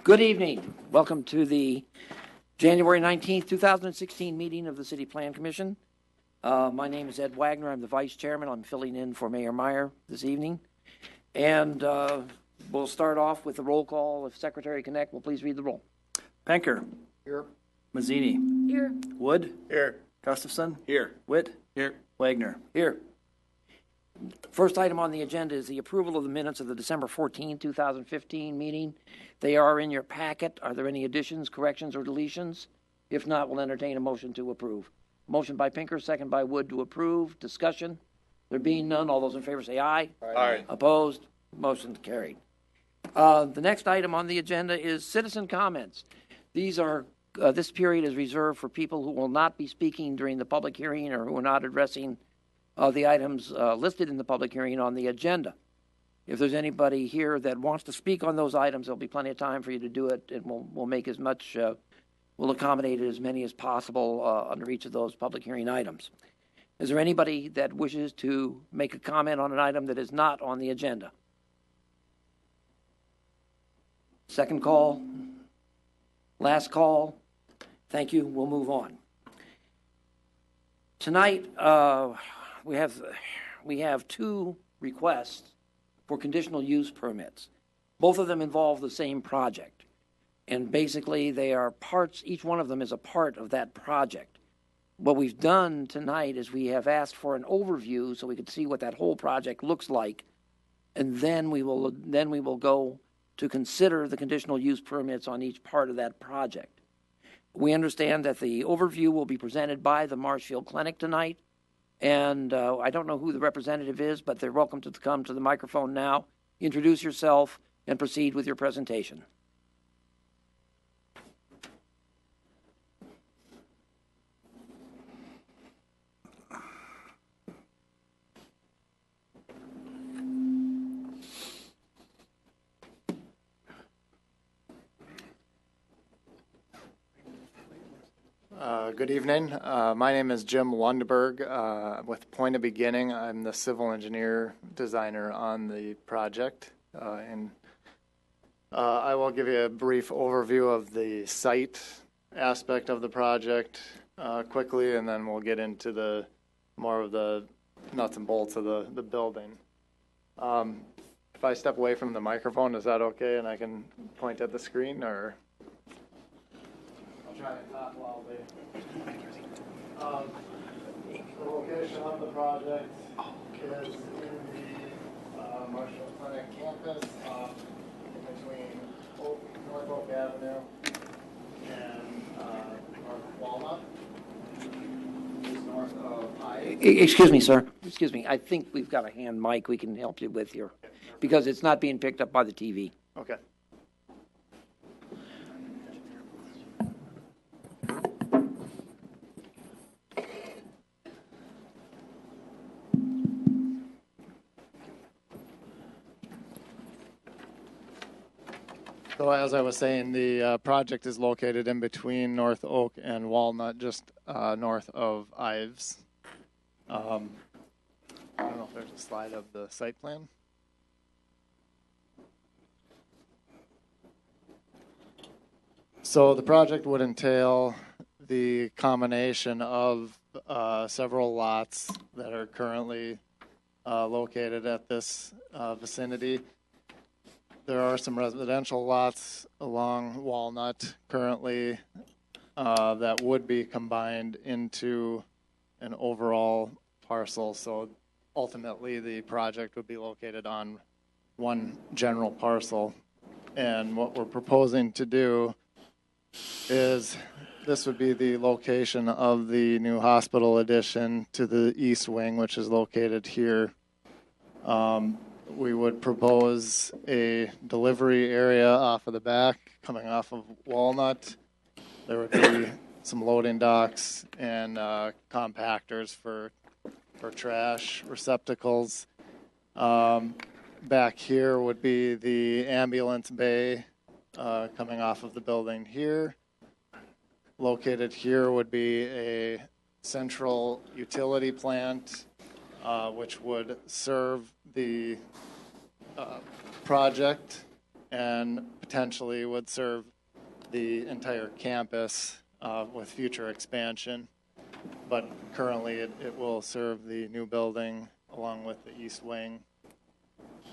Good evening. Welcome to the January 19th, 2016 meeting of the City Plan Commission. My name is Ed Wagner. I'm the Vice Chairman. I'm filling in for Mayor Meyer this evening. And we'll start off with the roll call. If Secretary Connect will please read the roll. Penker. Here. Mazzini. Here. Wood. Here. Gustafson. Here. Witt. Here. Wagner. Here. First item on the agenda is the approval of the minutes of the December 14, 2015 meeting. They are in your packet. Are there any additions, corrections, or deletions? If not, we'll entertain a motion to approve. Motion by Pinker, second by Wood to approve. Discussion? There being none, all those in favor say aye. Aye. Opposed? Motion carried. The next item on the agenda is citizen comments. These are this period is reserved for people who will not be speaking during the public hearing or who are not addressing the items listed in the public hearing on the agenda. If there's anybody here that wants to speak on those items, there'll be plenty of time for you to do it, and we'll make as much, we'll accommodate as many as possible under each of those public hearing items. Is there anybody that wishes to make a comment on an item that is not on the agenda? Second call. Last call. Thank you. We'll move on. Tonight, we have two requests for conditional use permits. Both of them involve the same project. And basically, they are parts, each one of them is a part of that project. What we've done tonight is we have asked for an overview so we could see what that whole project looks like. And then we will go to consider the conditional use permits on each part of that project. We understand that the overview will be presented by the Marshfield Clinic tonight. And I don't know who the representative is, but they're welcome to come to the microphone now, introduce yourself, and proceed with your presentation. Good evening. My name is Jim Lundberg with Point of Beginning. I'm the civil engineer designer on the project. And I will give you a brief overview of the site aspect of the project quickly, and then we'll get into the more of the nuts and bolts of the building. If I step away from the microphone, is that okay? And I can point at the screen, or? I'll try to talk loudly. The location of the project is in the Marshfield Clinic campus in between North Oak Avenue and North Walnut. Just north of Excuse me, sir. Excuse me. I think we've got a hand mic we can help you with here because it's not being picked up by the TV. Okay. So as I was saying, the project is located in between North Oak and Walnut, just north of Ives. I don't know if there's a slide of the site plan. So the project would entail the combination of several lots that are currently located at this vicinity. There are some residential lots along Walnut currently that would be combined into an overall parcel. So ultimately the project would be located on one general parcel. And what we're proposing to do is this would be the location of the new hospital addition to the east wing, which is located here. We would propose a delivery area off of the back coming off of Walnut. There would be some loading docks and compactors for trash receptacles. Back here would be the ambulance bay coming off of the building here. Located here would be a central utility plant which would serve the project and potentially would serve the entire campus with future expansion. But currently it will serve the new building along with the east wing.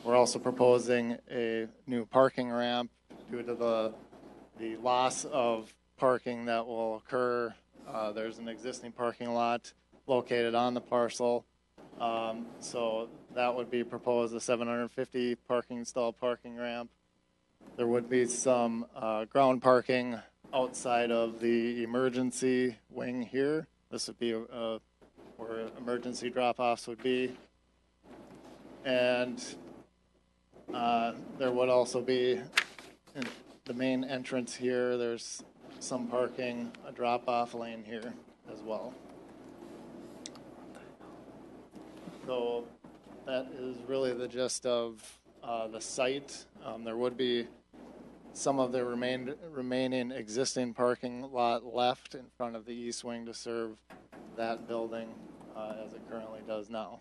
We're also proposing a new parking ramp due to the loss of parking that will occur. There's an existing parking lot located on the parcel. So that would be proposed, a 750 parking stall parking ramp. There would be some ground parking outside of the emergency wing here. This would be where emergency drop-offs would be. And there would also be in the main entrance here, there's some parking, a drop-off lane here as well. So that is really the gist of the site. There would be some of the remaining existing parking lot left in front of the east wing to serve that building as it currently does now.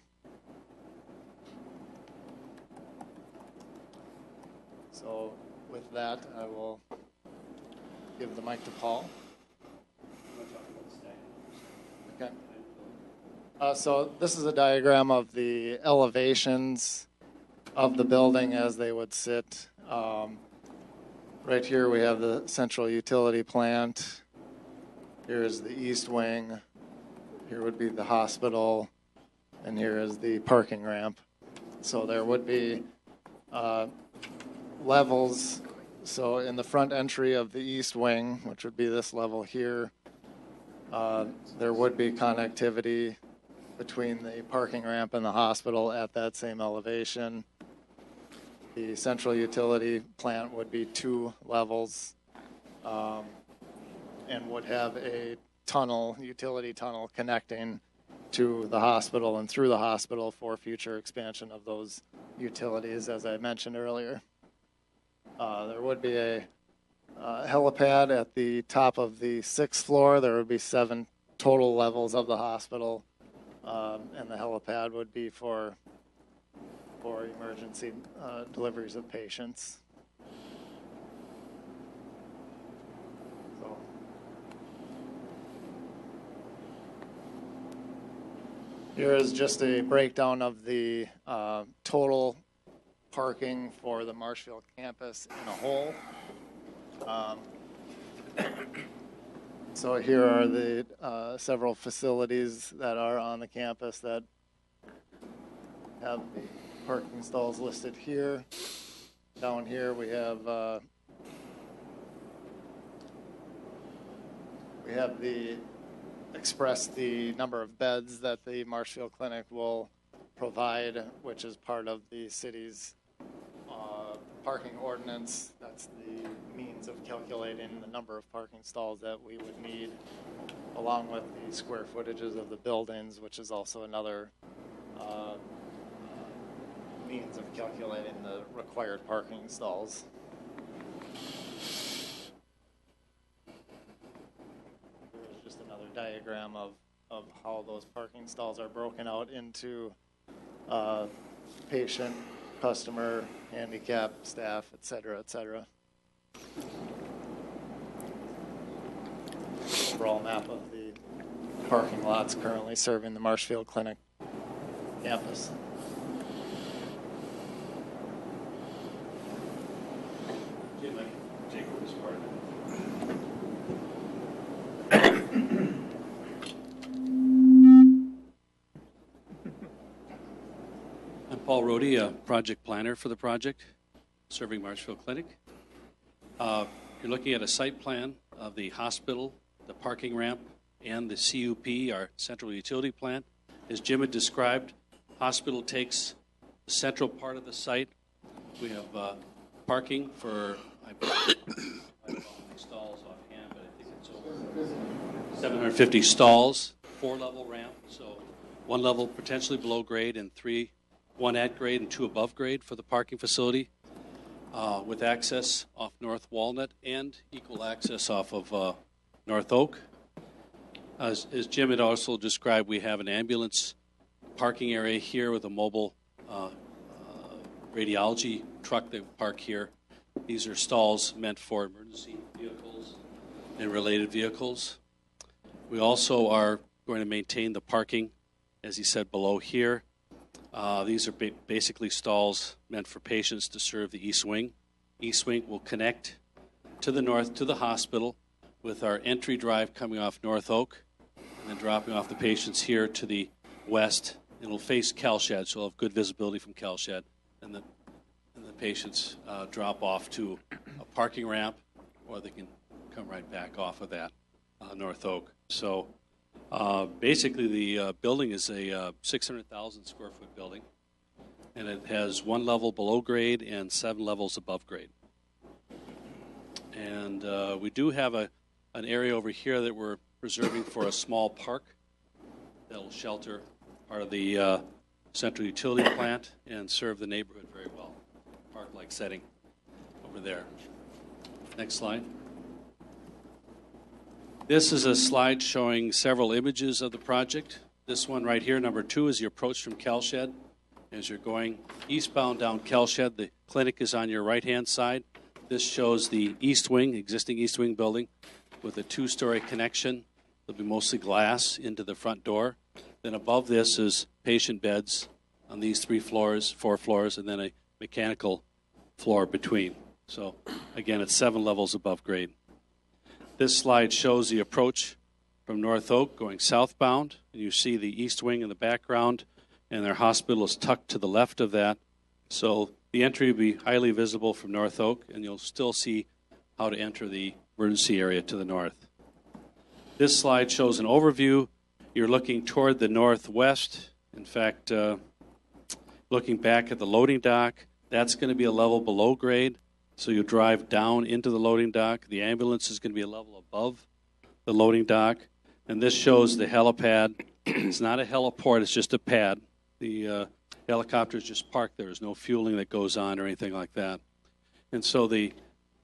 So with that, I will give the mic to Paul. Okay. So this is a diagram of the elevations of the building as they would sit. Right here we have the central utility plant. Here's the east wing. Here would be the hospital. And here is the parking ramp. So there would be levels. So in the front entry of the east wing, which would be this level here, there would be connectivity between the parking ramp and the hospital at that same elevation. The central utility plant would be 2 levels and would have a tunnel, utility tunnel connecting to the hospital and through the hospital for future expansion of those utilities, as I mentioned earlier. There would be a helipad at the top of the 6th floor. There would be 7 total levels of the hospital, and the helipad would be for emergency deliveries of patients. So, here is just a breakdown of the total parking for the Marshfield campus in a whole. So here are the several facilities that are on the campus that have the parking stalls listed here. Down here we have expressed the number of beds that the Marshfield Clinic will provide, which is part of the city's parking ordinance. That's the means of calculating the number of parking stalls that we would need, along with the square footages of the buildings, which is also another means of calculating the required parking stalls. There's just another diagram of how those parking stalls are broken out into patient, customer, handicap, staff, et cetera, et cetera. Overall map of the parking lots currently serving the Marshfield Clinic campus. Jim, I can take over this part. I'm Paul Rohde, a project planner for the project, serving Marshfield Clinic. You're looking at a site plan of the hospital, the parking ramp, and the CUP, our central utility plant. As Jim had described, hospital takes the central part of the site. We have parking for, I don't know how many stalls offhand, but I think it's over 750 stalls, 4-level ramp, so 1 level potentially below grade and 1 at grade and 2 above grade for the parking facility, with access off North Walnut and equal access off of North Oak. As Jim had also described, we have an ambulance parking area here with a mobile radiology truck that we park here. These are stalls meant for emergency vehicles and related vehicles. We also are going to maintain the parking, as he said, below here. These are basically stalls meant for patients to serve the East Wing. East Wing will connect to the north to the hospital with our entry drive coming off North Oak and then dropping off the patients here to the west. It'll face Calshed, so we'll have good visibility from Calshed, and the patients drop off to a parking ramp, or they can come right back off of that North Oak. So basically the building is a 600,000 square foot building, and it has 1 level below grade and 7 levels above grade. And we do have an area over here that we're reserving for a small park that will shelter part of the central utility plant and serve the neighborhood very well. Park-like setting over there. Next slide. This is a slide showing several images of the project. This one right here, number 2, is the approach from Calshed. As you're going eastbound down Calshed, the clinic is on your right-hand side. This shows the East Wing, existing East Wing building, with a 2-story connection. There'll be mostly glass into the front door. Then above this is patient beds on these 4 floors, and then a mechanical floor between. So again, it's 7 levels above grade. This slide shows the approach from North Oak going southbound, and you see the East Wing in the background, and their hospital is tucked to the left of that. So the entry will be highly visible from North Oak, and you'll still see how to enter the emergency area to the north. This slide shows an overview. You're looking toward the northwest. In fact, looking back at the loading dock, that's going to be a level below grade. So you drive down into the loading dock. The ambulance is going to be a level above the loading dock. And this shows the helipad. It's not a heliport, it's just a pad. The helicopters just parked there. There's no fueling that goes on or anything like that. And so the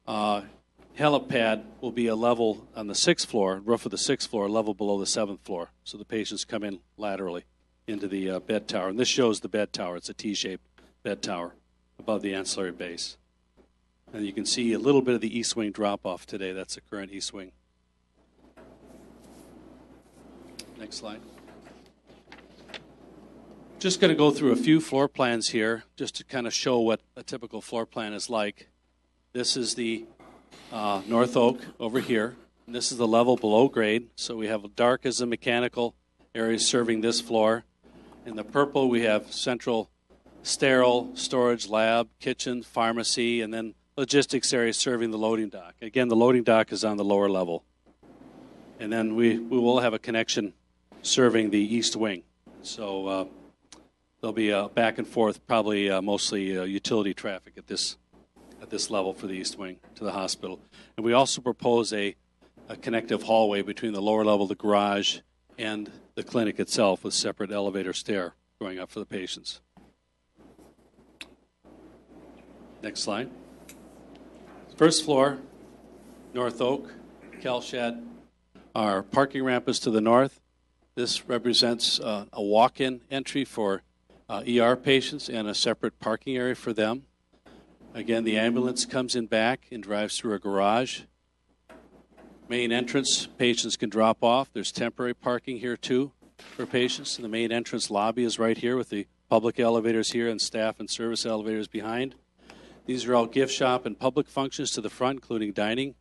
helipad will be a level on the 6th floor, roof of the 6th floor, a level below the 7th floor. So the patients come in laterally into the bed tower. And this shows the bed tower. It's a T-shaped bed tower above the ancillary base. And you can see a little bit of the East Wing drop-off today. That's the current East Wing. Next slide. Just going to go through a few floor plans here just to kind of show what a typical floor plan is like. This is the North Oak over here. And this is the level below grade. So we have dark as the mechanical area serving this floor. In the purple, we have central sterile, storage, lab, kitchen, pharmacy, and then logistics area serving the loading dock. Again, the loading dock is on the lower level. And then we will have a connection serving the East Wing. So there'll be a back and forth, probably mostly utility traffic at this level for the East Wing to the hospital. And we also propose a connective hallway between the lower level, the garage, and the clinic itself with separate elevator stair going up for the patients. Next slide. First floor, North Oak, Calshed. Our parking ramp is to the north. This represents a walk-in entry for ER patients and a separate parking area for them. Again, the ambulance comes in back and drives through a garage. Main entrance, patients can drop off. There's temporary parking here too for patients. And the main entrance lobby is right here with the public elevators here and staff and service elevators behind. These are all gift shop and public functions to the front, including dining.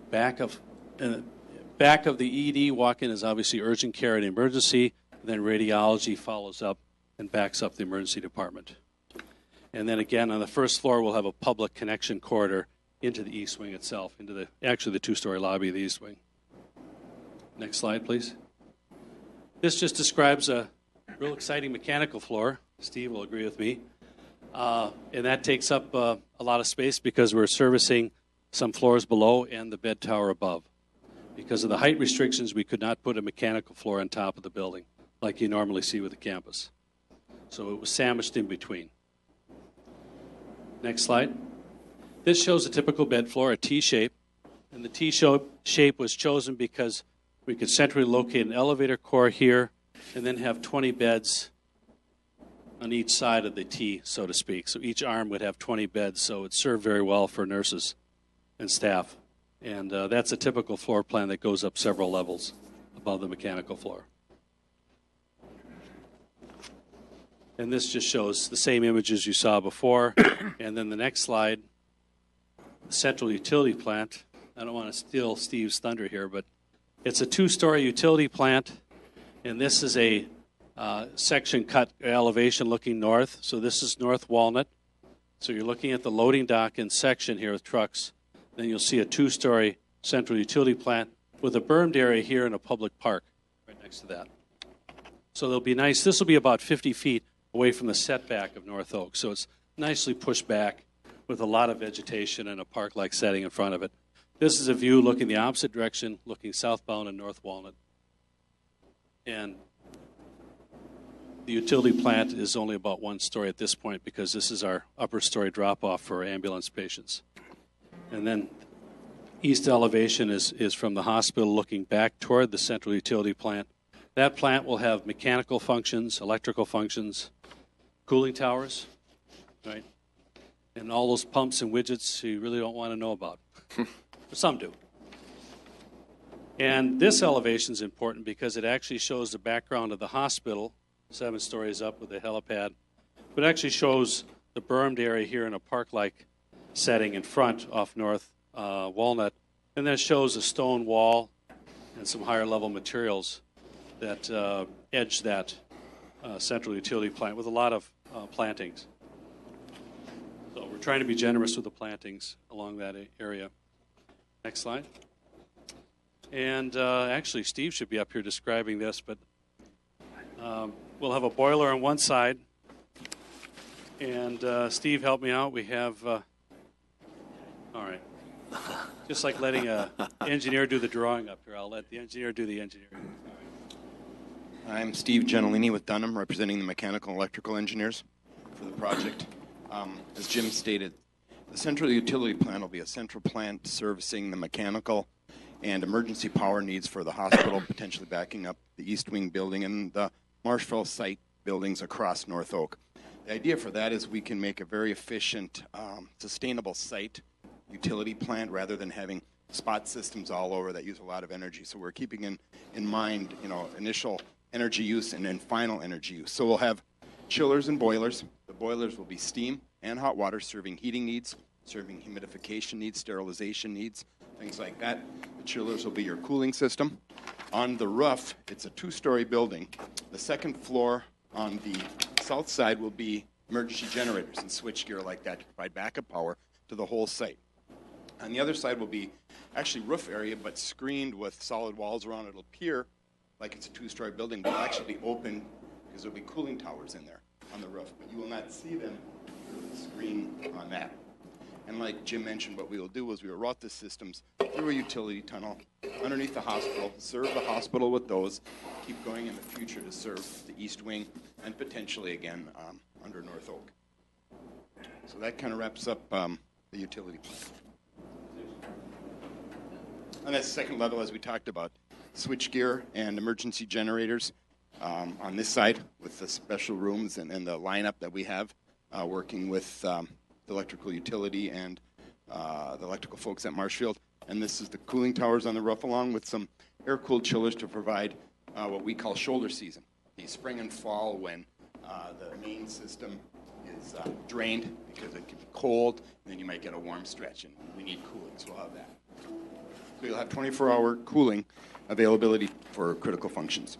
Back of the ED walk-in is obviously urgent care and emergency. And then radiology follows up and backs up the emergency department. And then again, on the first floor, we'll have a public connection corridor into the East Wing itself, into the 2-story lobby of the East Wing. Next slide, please. This just describes a real exciting mechanical floor. Steve will agree with me. And that takes up a lot of space because we're servicing some floors below and the bed tower above. Because of the height restrictions, we could not put a mechanical floor on top of the building like you normally see with the campus. So it was sandwiched in between. Next slide. This shows a typical bed floor, a T-shape. And the T-shape was chosen because we could centrally locate an elevator core here and then have 20 beds on each side of the T, so to speak. So each arm would have 20 beds, so it served very well for nurses and staff. And that's a typical floor plan that goes up several levels above the mechanical floor. And this just shows the same images you saw before. And then the next slide, the central utility plant. I don't want to steal Steve's thunder here, but it's a 2-story utility plant. And this is a section cut elevation looking north. So this is North Walnut. So you're looking at the loading dock and section here with trucks. Then you'll see a 2-story central utility plant with a bermed area here and a public park right next to that. So they'll be nice. This will be about 50 feet away from the setback of North Oak. So it's nicely pushed back with a lot of vegetation and a park-like setting in front of it. This is a view looking the opposite direction, looking southbound in North Walnut. And the utility plant is only about 1 story at this point because this is our upper story drop-off for ambulance patients. And then east elevation is from the hospital looking back toward the central utility plant. That plant will have mechanical functions, electrical functions, cooling towers, right? And all those pumps and widgets you really don't want to know about. Some do. And this elevation is important because it actually shows the background of the hospital, 7 stories up with a helipad, but it actually shows the bermed area here in a park-like setting in front off North Walnut. And then it shows a stone wall and some higher level materials that edge that central utility plant with a lot of plantings. So we're trying to be generous with the plantings along that area. Next slide. And actually, Steve should be up here describing this, but we'll have a boiler on one side. And Steve, help me out. We have, all right. Just like letting an engineer do the drawing up here, I'll let the engineer do the engineering. I'm Steve Gentilini with Dunham, representing the mechanical and electrical engineers for the project. As Jim stated, the central utility plant will be a central plant servicing the mechanical and emergency power needs for the hospital, potentially backing up the East Wing building and the Marshfield site buildings across North Oak. The idea for that is we can make a very efficient, sustainable site utility plant rather than having spot systems all over that use a lot of energy. So we're keeping in mind, initial energy use and then final energy use. So we'll have chillers and boilers. The boilers will be steam and hot water, serving heating needs, serving humidification needs, sterilization needs, things like that. The chillers will be your cooling system. On the roof, it's a 2-story building. The second floor on the south side will be emergency generators and switchgear like that to provide backup power to the whole site. On the other side will be actually roof area, but screened with solid walls around it. It'll appear like it's a 2-story building, but it'll actually be open because there'll be cooling towers in there on the roof. But you will not see them through the screen on that. And like Jim mentioned, what we will do is we will route the systems through a utility tunnel underneath the hospital, serve the hospital with those, keep going in the future to serve the East Wing, and potentially again under North Oak. So that kind of wraps up the utility plant. On that second level, as we talked about, switchgear and emergency generators on this side with the special rooms and the lineup that we have working with the electrical utility and the electrical folks at Marshfield. And this is the cooling towers on the roof along with some air-cooled chillers to provide what we call shoulder season. The spring and fall when the main system is drained because it can be cold, and then you might get a warm stretch, and we need cooling, so we'll have that. So you'll have 24-hour cooling availability for critical functions.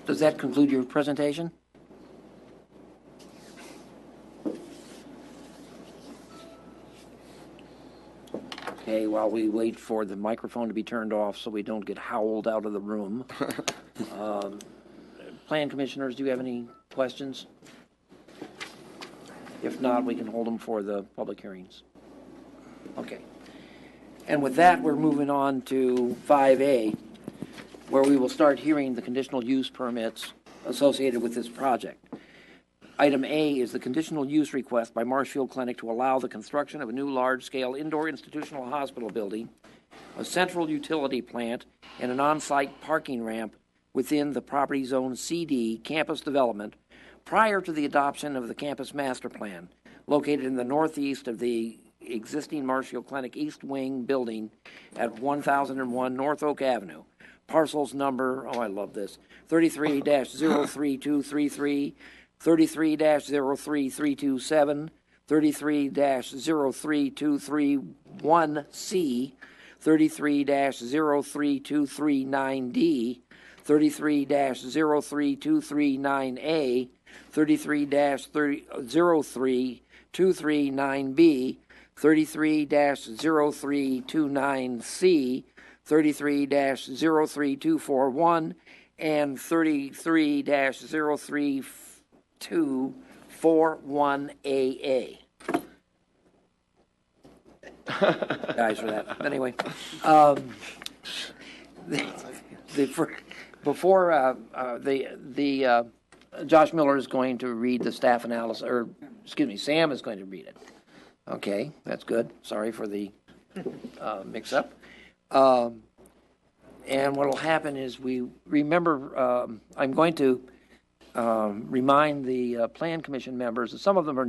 Does that conclude your presentation? Okay, while we wait for the microphone to be turned off so we don't get howled out of the room. Plan commissioners, do you have any questions? If not, we can hold them for the public hearings. Okay. And with that, we're moving on to 5A, where we will start hearing the conditional use permits associated with this project. Item A is the conditional use request by Marshfield Clinic to allow the construction of a new large-scale indoor institutional hospital building, a central utility plant, and an on-site parking ramp within the property zone CD campus development prior to the adoption of the campus master plan, located in the northeast of the existing Marshfield Clinic East Wing building at 1001 North Oak Avenue. Parcels number, oh, I love this, 33-03233, 33-03327, 33-03231C, 33-03239D, 33-03239A, 33-03239B, 33-03229C, 33-03241, and 33-03241AA. Guys for that. Anyway, Josh Miller is going to read the staff analysis, or excuse me, Sam is going to read it. Okay, that's good. Sorry for the mix-up. And what will happen is we remember, I'm going to remind the Plan Commission members that some of them are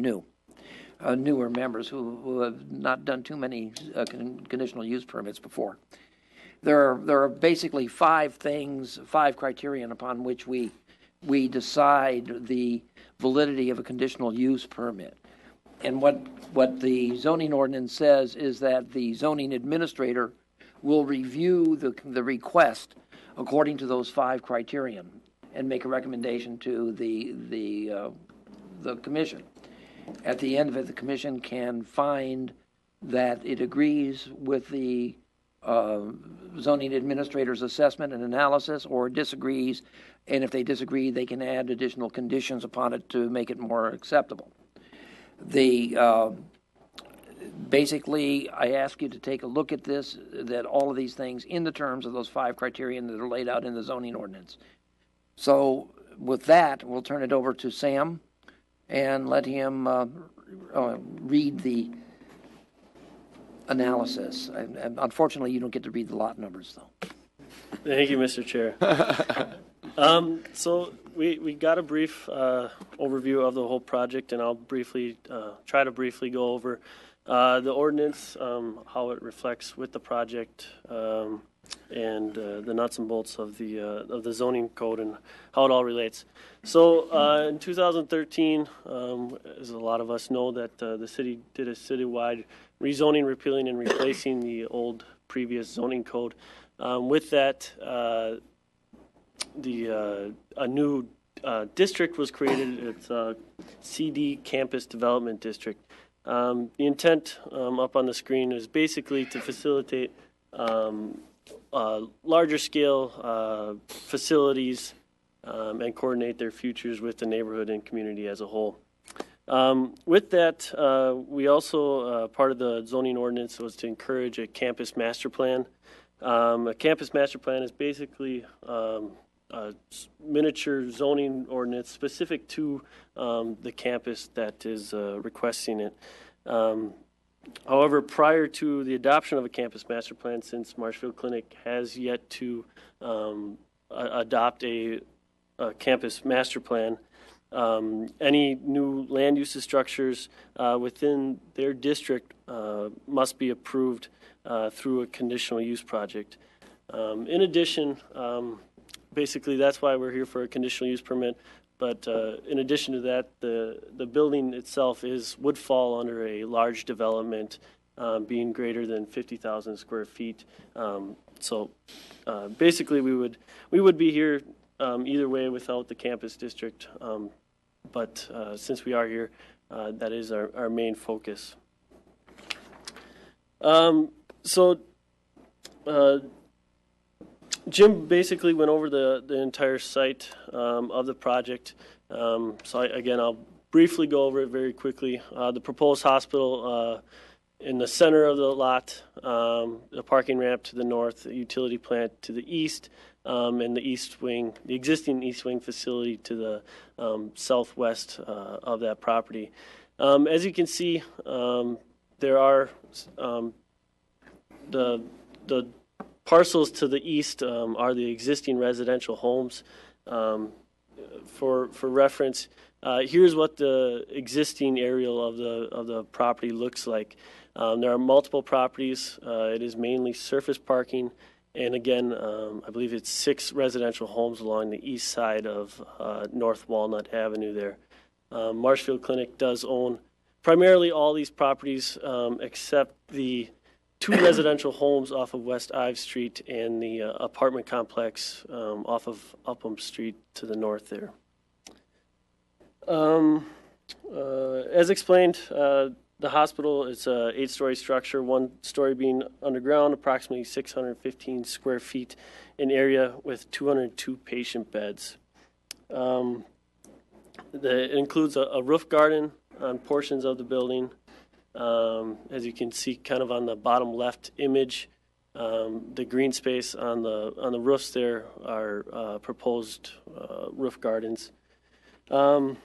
newer members who have not done too many conditional use permits before. There are basically five criterion upon which we decide the validity of a conditional use permit. And what the zoning ordinance says is that the zoning administrator will review the request according to those five criterion and make a recommendation to the commission. At the end of it, the commission can find that it agrees with the zoning administrator's assessment and analysis, or disagrees, and if they disagree, they can add additional conditions upon it to make it more acceptable. Basically, I ask you to take a look at this, that all of these things in the terms of those five criterion that are laid out in the zoning ordinance. So with that, we'll turn it over to Sam and let him read the analysis. Unfortunately, you don't get to read the lot numbers, though. Thank you, Mr. Chair. So we got a brief overview of the whole project, and I'll try to briefly go over the ordinance, how it reflects with the project, and the nuts and bolts of the zoning code and how it all relates. So in 2013, as a lot of us know, that the city did a citywide rezoning, repealing, and replacing the old previous zoning code. With that, a new district was created. It's a CD Campus Development District. The intent up on the screen is basically to facilitate larger scale facilities and coordinate their futures with the neighborhood and community as a whole. With that, we also, part of the zoning ordinance was to encourage a campus master plan. A campus master plan is basically a miniature zoning ordinance specific to the campus that is requesting it. However, prior to the adoption of a campus master plan, since Marshfield Clinic has yet to adopt a campus master plan, any new land use structures within their district must be approved through a conditional use project. In addition, basically that's why we're here for a conditional use permit. But in addition to that, the building itself would fall under a large development, being greater than 50,000 square feet. So basically, we would be here either way without the campus district. But since we are here, that is our main focus. Jim basically went over the entire site of the project. Again, I'll briefly go over it very quickly. The proposed hospital in the center of the lot, the parking ramp to the north, the utility plant to the east, and the east wing, the existing east wing facility to the southwest of that property. As you can see, there are the parcels to the east are the existing residential homes. For reference, here's what the existing aerial of the property looks like. There are multiple properties. It is mainly surface parking, and again, I believe it's 6 residential homes along the east side of North Walnut Avenue there. Marshfield Clinic does own primarily all these properties except the 2 residential homes off of West Ives Street and the apartment complex off of Upham Street to the north there. As explained, the hospital is a 8-story structure, 1 story being underground, approximately 615 square feet in area with 202 patient beds. It includes a roof garden on portions of the building. As you can see kind of on the bottom left image, the green space on the roofs there are proposed roof gardens. The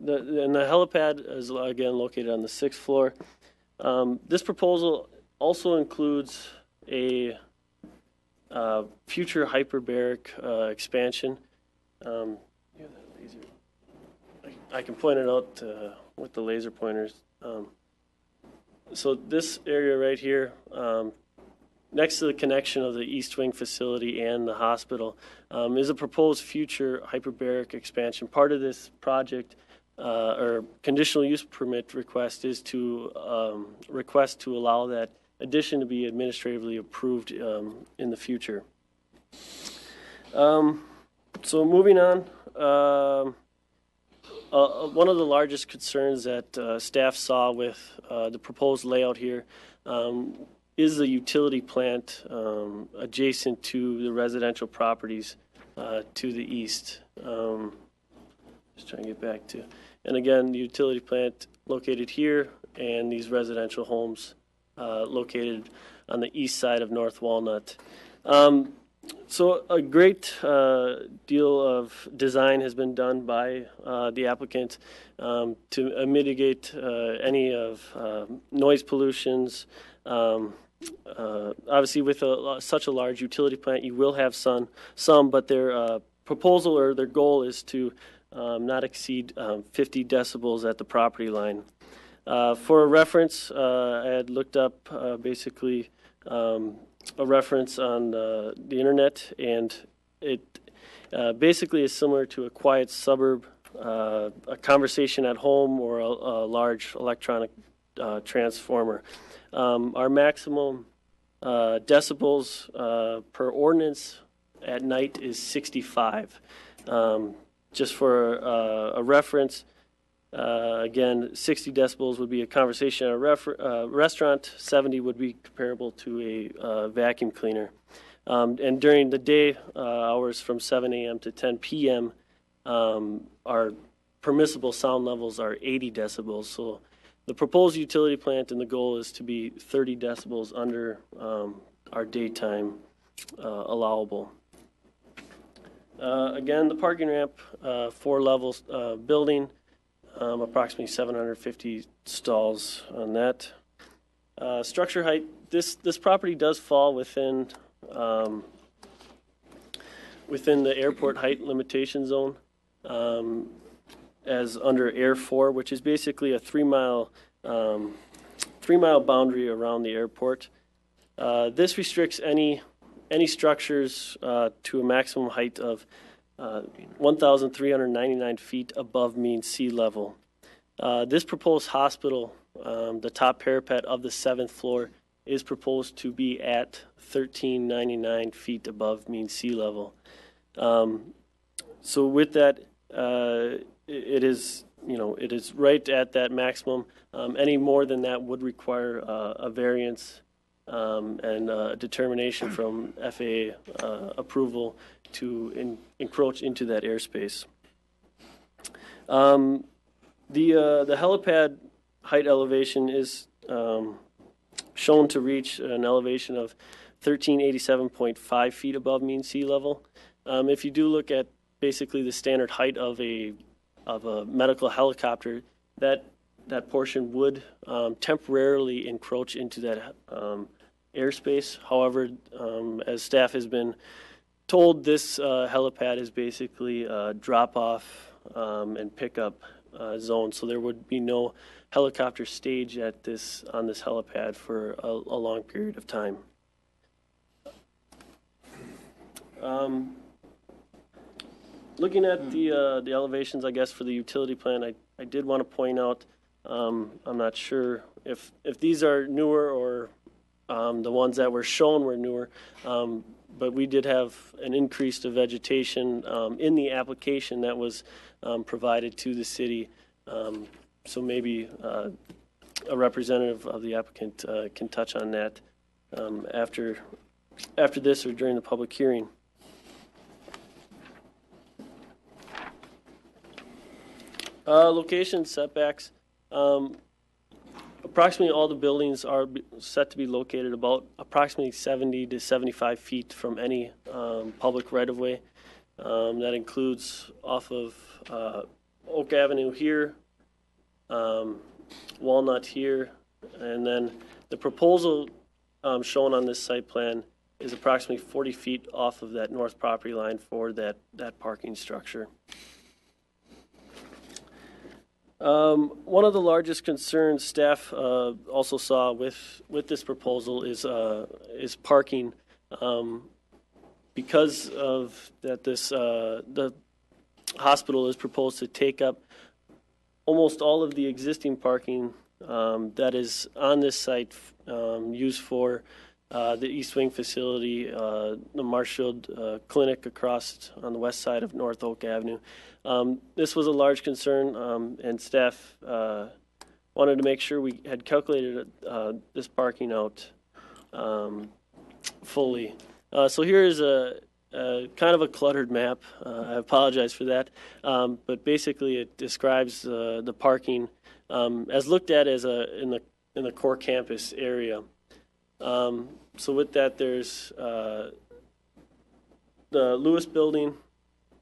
helipad is again located on the 6th floor. This proposal also includes a future hyperbaric expansion. I can point it out with the laser pointers. So this area right here, next to the connection of the East Wing facility and the hospital, is a proposed future hyperbaric expansion. Part of this project or conditional use permit request is to request to allow that addition to be administratively approved in the future. So moving on, one of the largest concerns that staff saw with the proposed layout here is the utility plant adjacent to the residential properties to the east. Just trying to get back to, and again, the utility plant located here and these residential homes located on the east side of North Walnut. So a great deal of design has been done by the applicant to mitigate any of noise pollutions. Obviously, with such a large utility plant, you will have some, but their proposal or their goal is to not exceed 50 decibels at the property line. For a reference, I had looked up basically a reference on the internet, and it basically is similar to a quiet suburb, a conversation at home, or a large electronic transformer. Our maximum decibels per ordinance at night is 65. Just for a reference, again, 60 decibels would be a conversation at a restaurant, 70 would be comparable to a vacuum cleaner. And during the day hours from 7 a.m. to 10 p.m., our permissible sound levels are 80 decibels. So the proposed utility plant and the goal is to be 30 decibels under our daytime allowable. Again, the parking ramp, 4 levels building. Approximately 750 stalls on that. Structure height, this property does fall within the airport height limitation zone as under Air 4, which is basically a 3-mile boundary around the airport. This restricts any structures to a maximum height of 1,399 feet above mean sea level. This proposed hospital, the top parapet of the 7th floor, is proposed to be at 1,399 feet above mean sea level. So with that, it is right at that maximum. Any more than that would require a variance and a determination from FAA approval to encroach into that airspace. The helipad height elevation is shown to reach an elevation of 1387.5 feet above mean sea level. If you do look at basically the standard height of a medical helicopter, that portion would temporarily encroach into that airspace. However, as staff has been told, this helipad is basically a drop-off and pickup zone, so there would be no helicopter stage on this helipad for a long period of time. Looking at the elevations, I guess, for the utility plan, I did want to point out, I'm not sure if these are newer or the ones that were shown were newer, but we did have an increase of vegetation in the application that was provided to the city. So maybe a representative of the applicant can touch on that after this or during the public hearing. Location setbacks. Approximately all the buildings are set to be located about approximately 70 to 75 feet from any public right-of-way. That includes off of Oak Avenue here, Walnut here, and then the proposal shown on this site plan is approximately 40 feet off of that north property line for that parking structure. One of the largest concerns staff also saw with this proposal is parking, because of that the hospital is proposed to take up almost all of the existing parking that is on this site used for the East Wing facility, the Marshfield Clinic across on the west side of North Oak Avenue. This was a large concern, and staff wanted to make sure we had calculated this parking out fully. So here is a kind of a cluttered map. I apologize for that, but basically it describes the parking as looked at as in the core campus area. So with that, there's the Lewis building,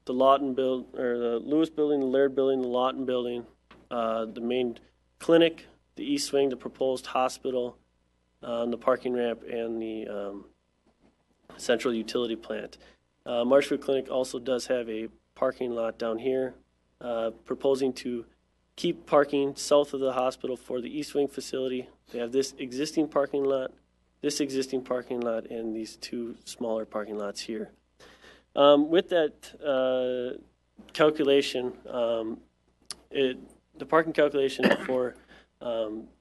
the Lawton the Lewis building, the Laird building, the Lawton building, the main clinic, the East Wing, the proposed hospital, the parking ramp, and the central utility plant. Marshfield Clinic also does have a parking lot down here, proposing to keep parking south of the hospital for the East Wing facility. They have this existing parking lot, and these two smaller parking lots here. With that calculation, the parking calculation for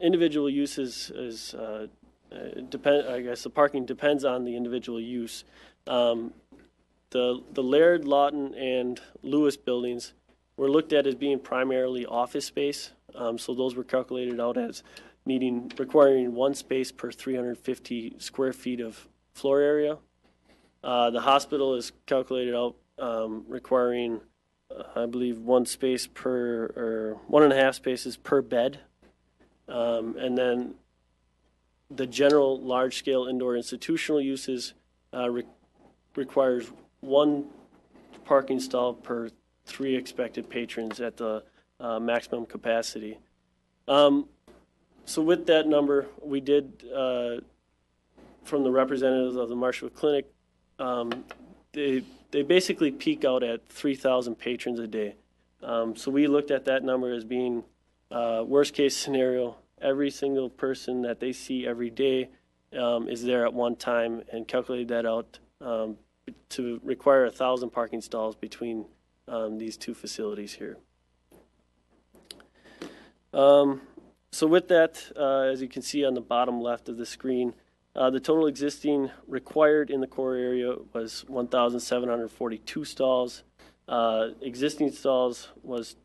individual uses is I guess the parking depends on the individual use. The Laird, Lawton, and Lewis buildings were looked at as being primarily office space, so those were calculated out as requiring one space per 350 square feet of floor area. The hospital is calculated out requiring, I believe, 1.5 spaces per bed. And then the general large-scale indoor institutional uses requires one parking stall per 3 expected patrons at the maximum capacity. So with that number, we did, from the representatives of the Marshfield Clinic, they basically peak out at 3,000 patrons a day. So we looked at that number as being worst case scenario. Every single person that they see every day is there at one time, and calculated that out to require 1,000 parking stalls between these two facilities here. So with that, as you can see on the bottom left of the screen, the total existing required in the core area was 1,742 stalls. Existing stalls was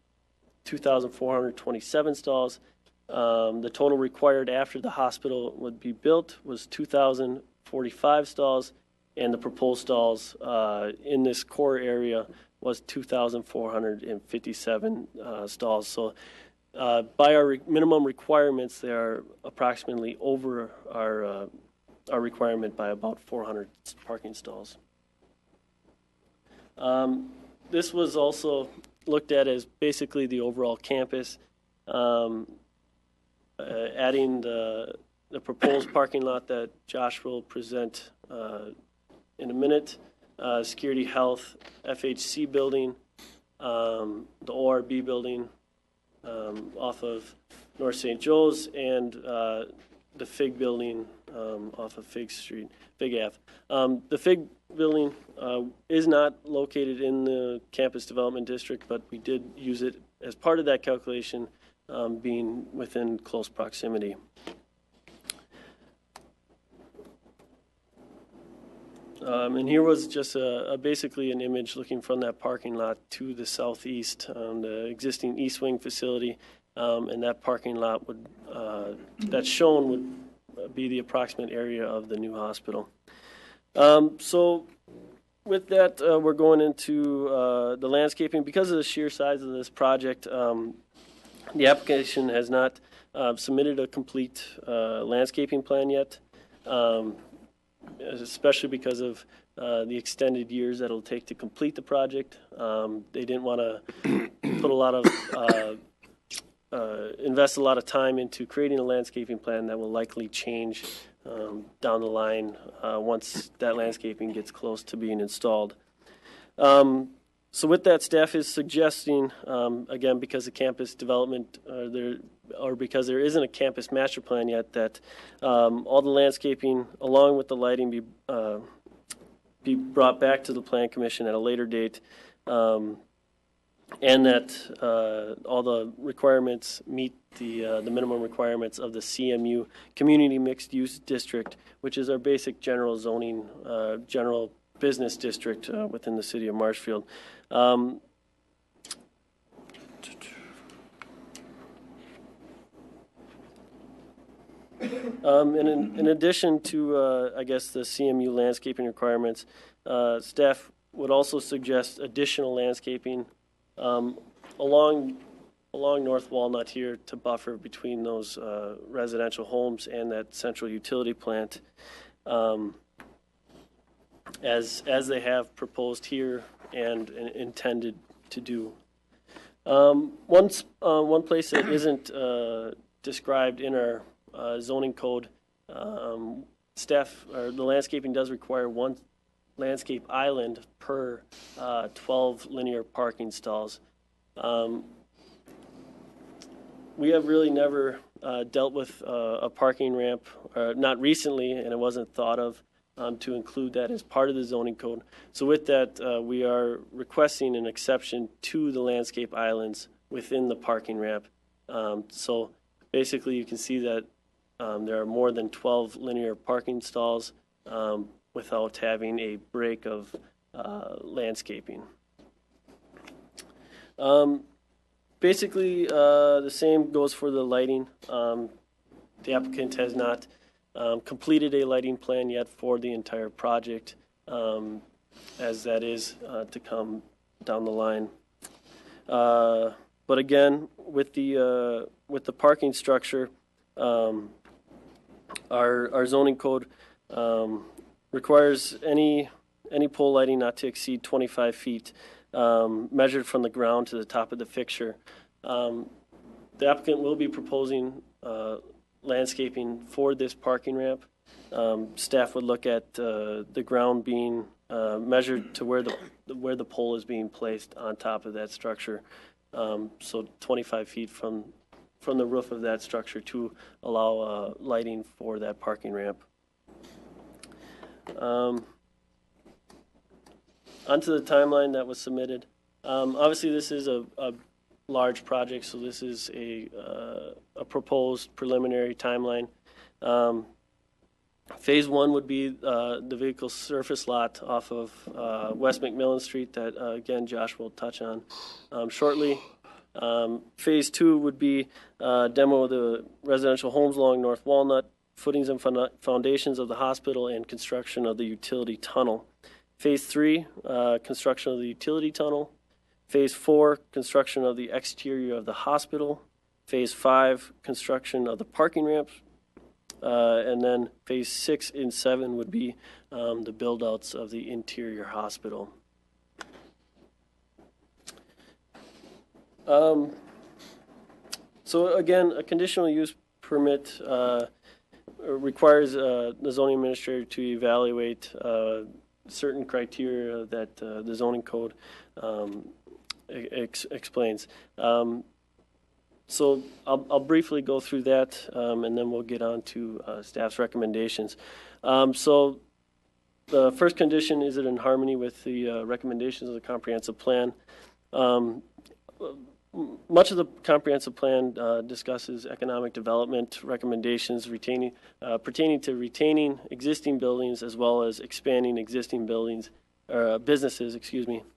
2,427 stalls. The total required after the hospital would be built was 2,045 stalls, and the proposed stalls in this core area was 2,457 stalls. So by our minimum requirements, they are approximately over our our requirement by about 400 parking stalls. This was also looked at as basically the overall campus, adding the proposed parking lot that Josh will present in a minute, security, health, FHC building, the ORB building off of North St. Joe's, and the FIG building off of Fig Street, Fig Ave. The FIG building is not located in the campus development district, but we did use it as part of that calculation, being within close proximity. And here was just basically an image looking from that parking lot to the southeast on the existing East Wing facility, and that parking lot would that's shown would be the approximate area of the new hospital. So with that, we're going into the landscaping. Because of the sheer size of this project, the application has not submitted a complete landscaping plan yet. Especially because of the extended years that it'll take to complete the project. They didn't want to put a lot of invest a lot of time into creating a landscaping plan that will likely change down the line once that landscaping gets close to being installed. So with that, staff is suggesting, again, because of campus development, because there isn't a campus master plan yet, that all the landscaping along with the lighting be brought back to the Plan Commission at a later date, and that all the requirements meet the minimum requirements of the CMU Community Mixed Use District, which is our basic general zoning, general business district within the city of Marshfield. And in addition to, I guess, the CMU landscaping requirements, staff would also suggest additional landscaping along North Walnut here to buffer between those residential homes and that central utility plant, as they have proposed here and intended to do. One place that isn't described in our zoning code, staff or the landscaping does require one landscape island per 12 linear parking stalls. We have really never dealt with a parking ramp, not recently, and it wasn't thought of to include that as part of the zoning code. So with that, we are requesting an exception to the landscape islands within the parking ramp. So basically you can see that there are more than 12 linear parking stalls without having a break of landscaping. Basically, the same goes for the lighting. The applicant has not completed a lighting plan yet for the entire project, as that is to come down the line. But again, with the parking structure, our zoning code requires any pole lighting not to exceed 25 feet, measured from the ground to the top of the fixture. The applicant will be proposing landscaping for this parking ramp. Staff would look at the ground being measured to where the pole is being placed on top of that structure. So 25 feet from the roof of that structure to allow lighting for that parking ramp. Onto the timeline that was submitted. Obviously, this is a large project, so this is a proposed preliminary timeline. Phase one would be the vehicle surface lot off of West McMillan Street that, again, Josh will touch on shortly. Phase two would be demo of the residential homes along North Walnut, footings and foundations of the hospital, and construction of the utility tunnel. Phase three, construction of the utility tunnel. Phase four, construction of the exterior of the hospital. Phase five, construction of the parking ramps. and then phase 6 and 7 would be the build-outs of the interior hospital. So again, a conditional use permit requires the zoning administrator to evaluate certain criteria that the zoning code explains. So I'll briefly go through that, and then we'll get on to staff's recommendations. So the first condition, is it in harmony with the recommendations of the comprehensive plan? Much of the comprehensive plan discusses economic development recommendations pertaining to retaining existing buildings as well as expanding existing businesses,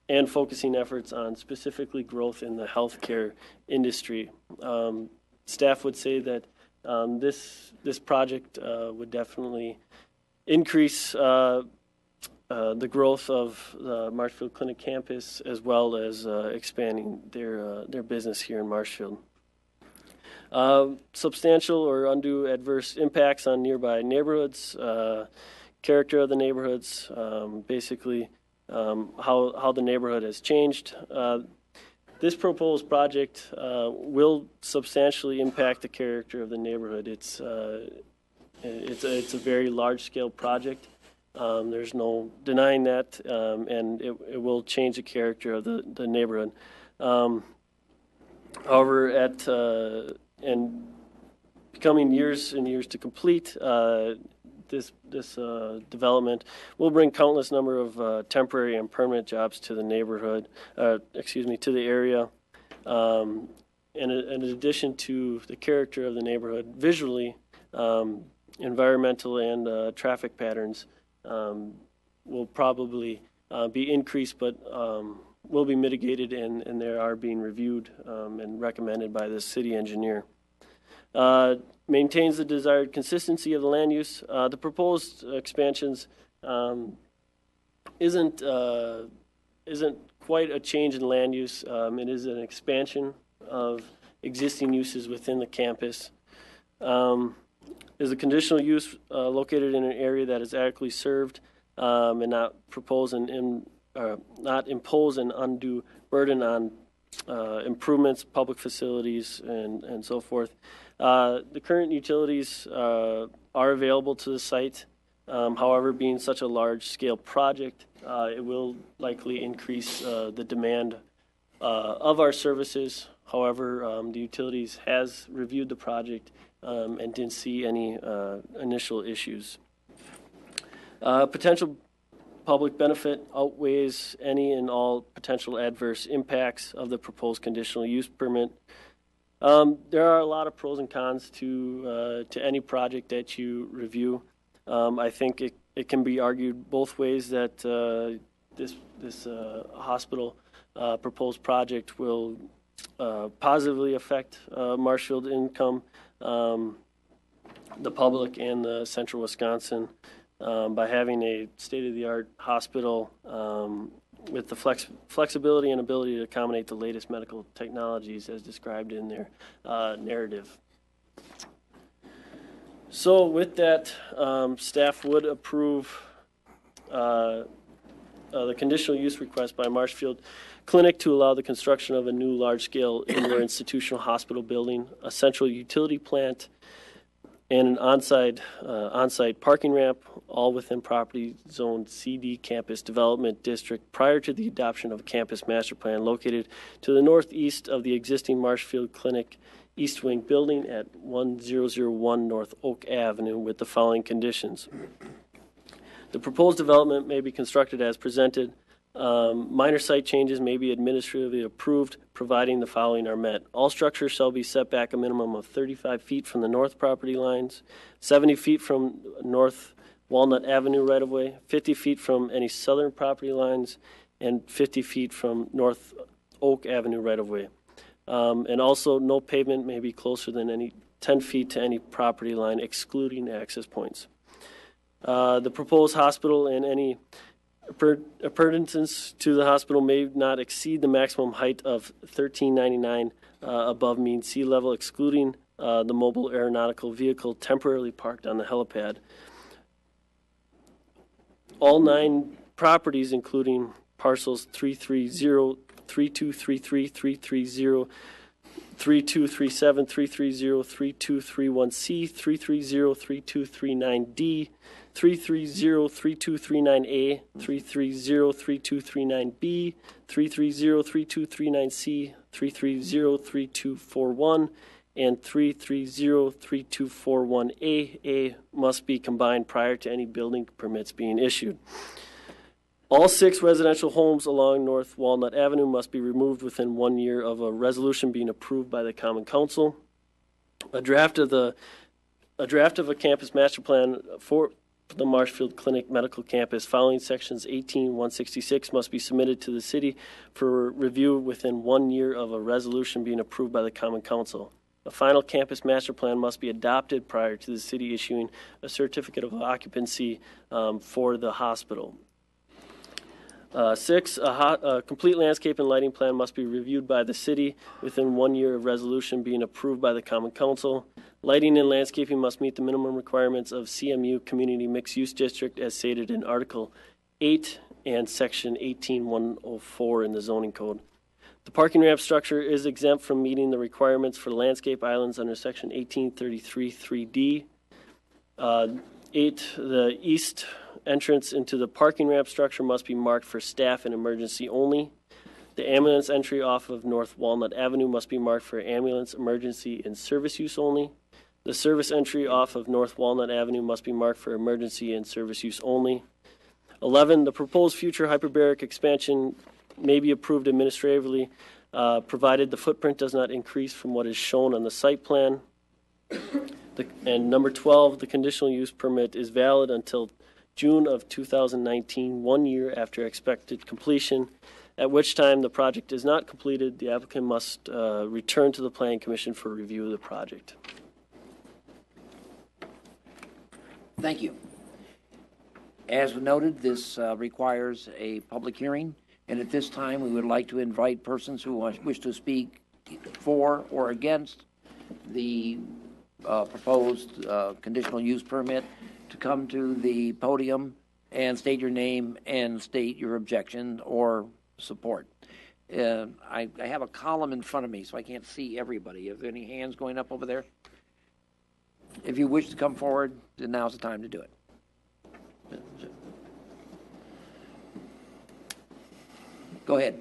and focusing efforts on specifically growth in the healthcare industry. Staff would say that this project would definitely increase the growth of the Marshfield Clinic campus, as well as expanding their business here in Marshfield. Substantial or undue adverse impacts on nearby neighborhoods, character of the neighborhoods, basically how the neighborhood has changed. This proposed project will substantially impact the character of the neighborhood. It's a very large-scale project. There's no denying that, and it will change the character of the neighborhood. However, and becoming years and years to complete, this development will bring countless number of temporary and permanent jobs to the neighborhood, to the area. And in addition to the character of the neighborhood, visually, environmental and traffic patterns will probably be increased, but will be mitigated, and they are being reviewed and recommended by the city engineer. Maintains the desired consistency of the land use. The proposed expansions isn't quite a change in land use. It is an expansion of existing uses within the campus. Is a conditional use located in an area that is adequately served and not impose an undue burden on improvements, public facilities, and so forth. The current utilities are available to the site. However, being such a large-scale project, it will likely increase the demand of our services. However, the utilities has reviewed the project and didn't see any initial issues. Potential public benefit outweighs any and all potential adverse impacts of the proposed conditional use permit. There are a lot of pros and cons to any project that you review. I think it can be argued both ways that this hospital proposed project will positively affect Marshfield income, the public, and the central Wisconsin by having a state-of-the-art hospital with the flexibility and ability to accommodate the latest medical technologies as described in their narrative. So with that, staff would approve the conditional use request by Marshfield Clinic to allow the construction of a new large-scale indoor institutional hospital building, a central utility plant, and an on-site parking ramp, all within property zone CD Campus Development District prior to the adoption of a campus master plan located to the northeast of the existing Marshfield Clinic East Wing building at 1001 North Oak Avenue with the following conditions. The proposed development may be constructed as presented. Minor site changes may be administratively approved, providing the following are met. All structures shall be set back a minimum of 35 feet from the north property lines, 70 feet from North Walnut Avenue right-of-way, 50 feet from any southern property lines, and 50 feet from North Oak Avenue right-of-way. And also, no pavement may be closer than 10 feet to any property line, excluding access points. The proposed hospital and any appurtenances to the hospital may not exceed the maximum height of 1399 above mean sea level, excluding the mobile aeronautical vehicle temporarily parked on the helipad. All 9 properties, including parcels 330, 3233, 330, 3237, 330, 3231C, 330, 3239D, 330, 3239A, 330, 3239B, 330, 3239C, 330, 3241, and 330, 3241A must be combined prior to any building permits being issued. All 6 residential homes along North Walnut Avenue must be removed within 1 year of a resolution being approved by the Common Council. A draft of a campus master plan for the Marshfield Clinic Medical Campus following sections 18-166 must be submitted to the city for review within 1 year of a resolution being approved by the Common Council. A final campus master plan must be adopted prior to the city issuing a certificate of occupancy for the hospital. 6, a complete landscape and lighting plan must be reviewed by the city within 1 year of resolution being approved by the Common Council. Lighting and landscaping must meet the minimum requirements of CMU Community Mixed Use District as stated in Article 8 and Section 18-104 in the zoning code. The parking ramp structure is exempt from meeting the requirements for landscape islands under Section 1833-3D. 8, the east entrance into the parking ramp structure must be marked for staff and emergency only. The ambulance entry off of North Walnut Avenue must be marked for ambulance, emergency, and service use only. The service entry off of North Walnut Avenue must be marked for emergency and service use only. 11, the proposed future hyperbaric expansion may be approved administratively, provided the footprint does not increase from what is shown on the site plan. And number 12, the conditional use permit is valid until June of 2019, 1 year after expected completion, at which time the project is not completed. The applicant must return to the Planning Commission for review of the project. Thank you. As noted, this requires a public hearing, and at this time, we would like to invite persons who wish to speak for or against the proposed conditional use permit to come to the podium and state your name and state your objection or support. I have a column in front of me, so I can't see everybody. Are there any hands going up over there? If you wish to come forward, then now's the time to do it. Go ahead.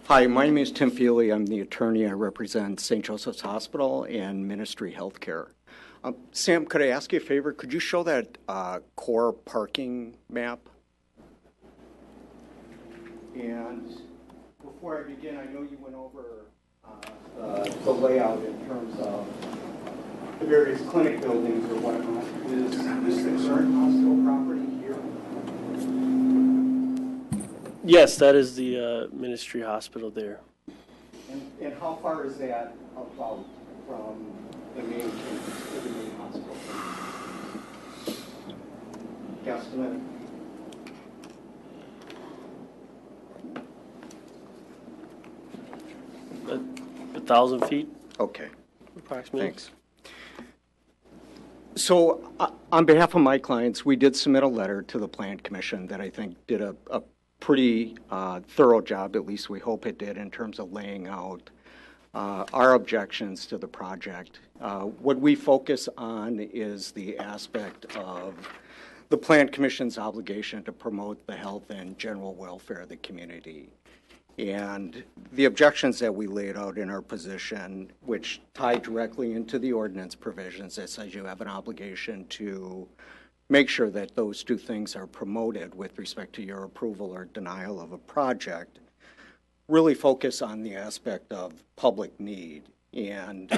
Hi, my name is Tim Feely. I'm the attorney. I represent St. Joseph's Hospital and Ministry Healthcare. Sam, could I ask you a favor? Could you show that core parking map? And before I begin, I know you went over the layout in terms of the various clinic buildings or whatnot. Is this the current hospital property here? Yes, that is the Ministry Hospital there. And how far is that about from the main campus to the main hospital? Guesstimate? A 1,000 feet, Okay, approximately. thanks. So on behalf of my clients, we did submit a letter to the Plan Commission that I think did a pretty thorough job, at least we hope it did, in terms of laying out our objections to the project. What we focus on is the aspect of the Plan Commission's obligation to promote the health and general welfare of the community. And the objections that we laid out in our position, which tie directly into the ordinance provisions that says you have an obligation to make sure that those two things are promoted with respect to your approval or denial of a project, really focus on the aspect of public need. And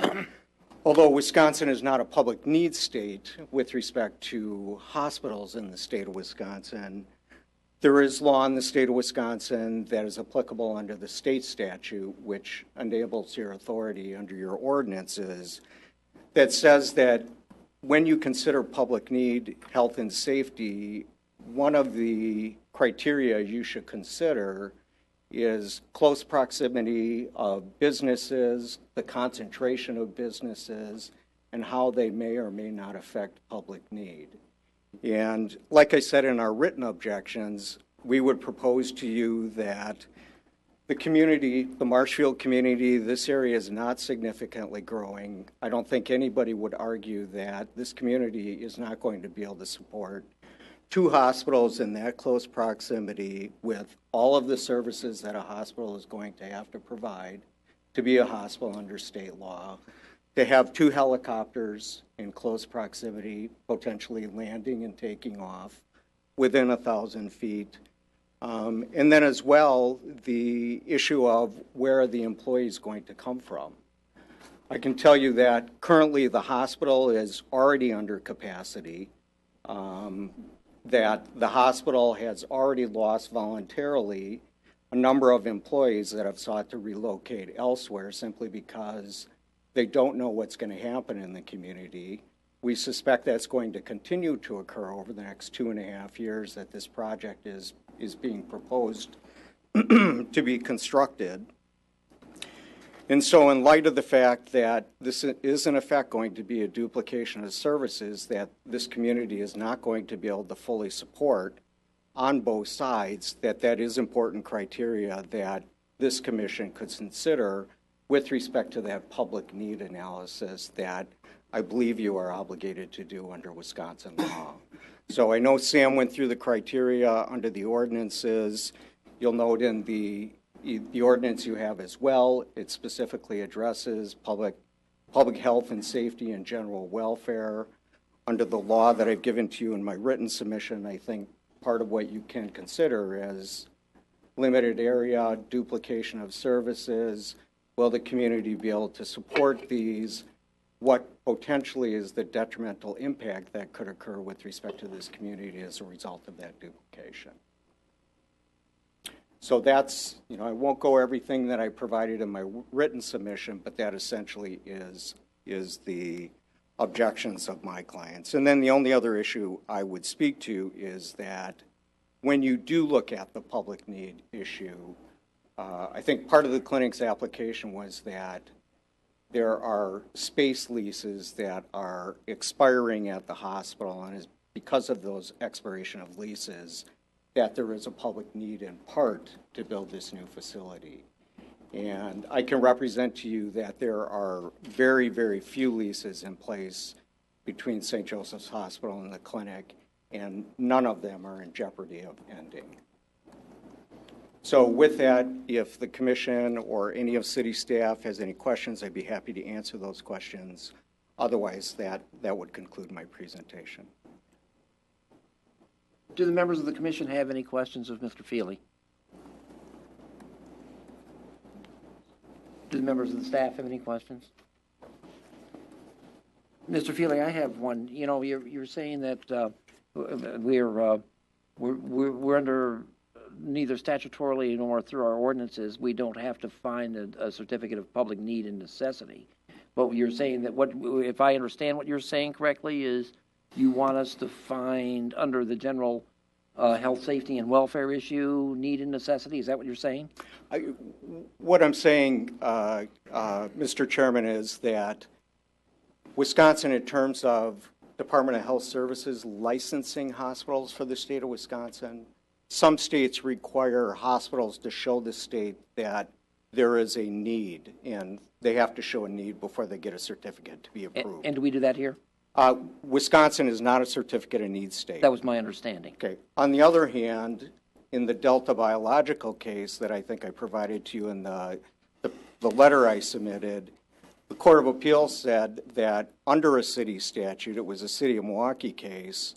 although Wisconsin is not a public needs state with respect to hospitals in the state of Wisconsin, there is law in the state of Wisconsin that is applicable under the state statute, which enables your authority under your ordinances, that says that when you consider public need, health and safety, one of the criteria you should consider is close proximity of businesses, the concentration of businesses, and how they may or may not affect public need. And like I said in our written objections, we would propose to you that the community, the Marshfield community, this area is not significantly growing. I don't think anybody would argue that this community is not going to be able to support 2 hospitals in that close proximity with all of the services that a hospital is going to have to provide to be a hospital under state law, to have 2 helicopters in close proximity, potentially landing and taking off within 1,000 feet. And then as well, the issue of where are the employees going to come from. I can tell you that currently the hospital is already under capacity, that the hospital has already lost voluntarily a number of employees that have sought to relocate elsewhere simply because they don't know what's going to happen in the community. We suspect that's going to continue to occur over the next 2.5 years that this project is being proposed to be constructed. And so in light of the fact that this is in effect going to be a duplication of services that this community is not going to be able to fully support on both sides, that is important criteria that this commission could consider with respect to that public need analysis that I believe you are obligated to do under Wisconsin law. So I know Sam went through the criteria under the ordinances. You'll note in the ordinance you have as well, it specifically addresses public health and safety and general welfare. Under the law that I've given to you in my written submission, I think part of what you can consider is limited area, duplication of services. Will the community be able to support these? What potentially is the detrimental impact that could occur with respect to this community as a result of that duplication? So that's, I won't go everything that I provided in my written submission, but that essentially is the objections of my clients. And then the only other issue I would speak to is that when you do look at the public need issue, I think part of the clinic's application was that there are space leases that are expiring at the hospital, and because of those expiration of leases, that there is a public need in part to build this new facility. And I can represent to you that there are very, very few leases in place between St. Joseph's Hospital and the clinic, and none of them are in jeopardy of ending. So with that, if the commission or any of city staff has any questions, I'd be happy to answer those questions. Otherwise, that would conclude my presentation. Do the members of the commission have any questions of Mr. Feely? Do the members of the staff have any questions? Mr. Feely, I have one. You're saying that we're under neither statutorily nor through our ordinances, we don't have to find a certificate of public need and necessity. But you're saying that if I understand what you're saying correctly, is you want us to find under the general health, safety, and welfare issue need and necessity? Is that what you're saying? What I'm saying, Mr. Chairman, is that Wisconsin, in terms of Department of Health Services licensing hospitals for the state of Wisconsin, some states require hospitals to show the state that there is a need, and they have to show a need before they get a certificate to be approved. And do we do that here? Wisconsin is not a certificate of need state. That was my understanding. Okay. On the other hand, in the Delta Biological case that I think I provided to you in the letter I submitted, the Court of Appeals said that under a city statute, it was a City of Milwaukee case,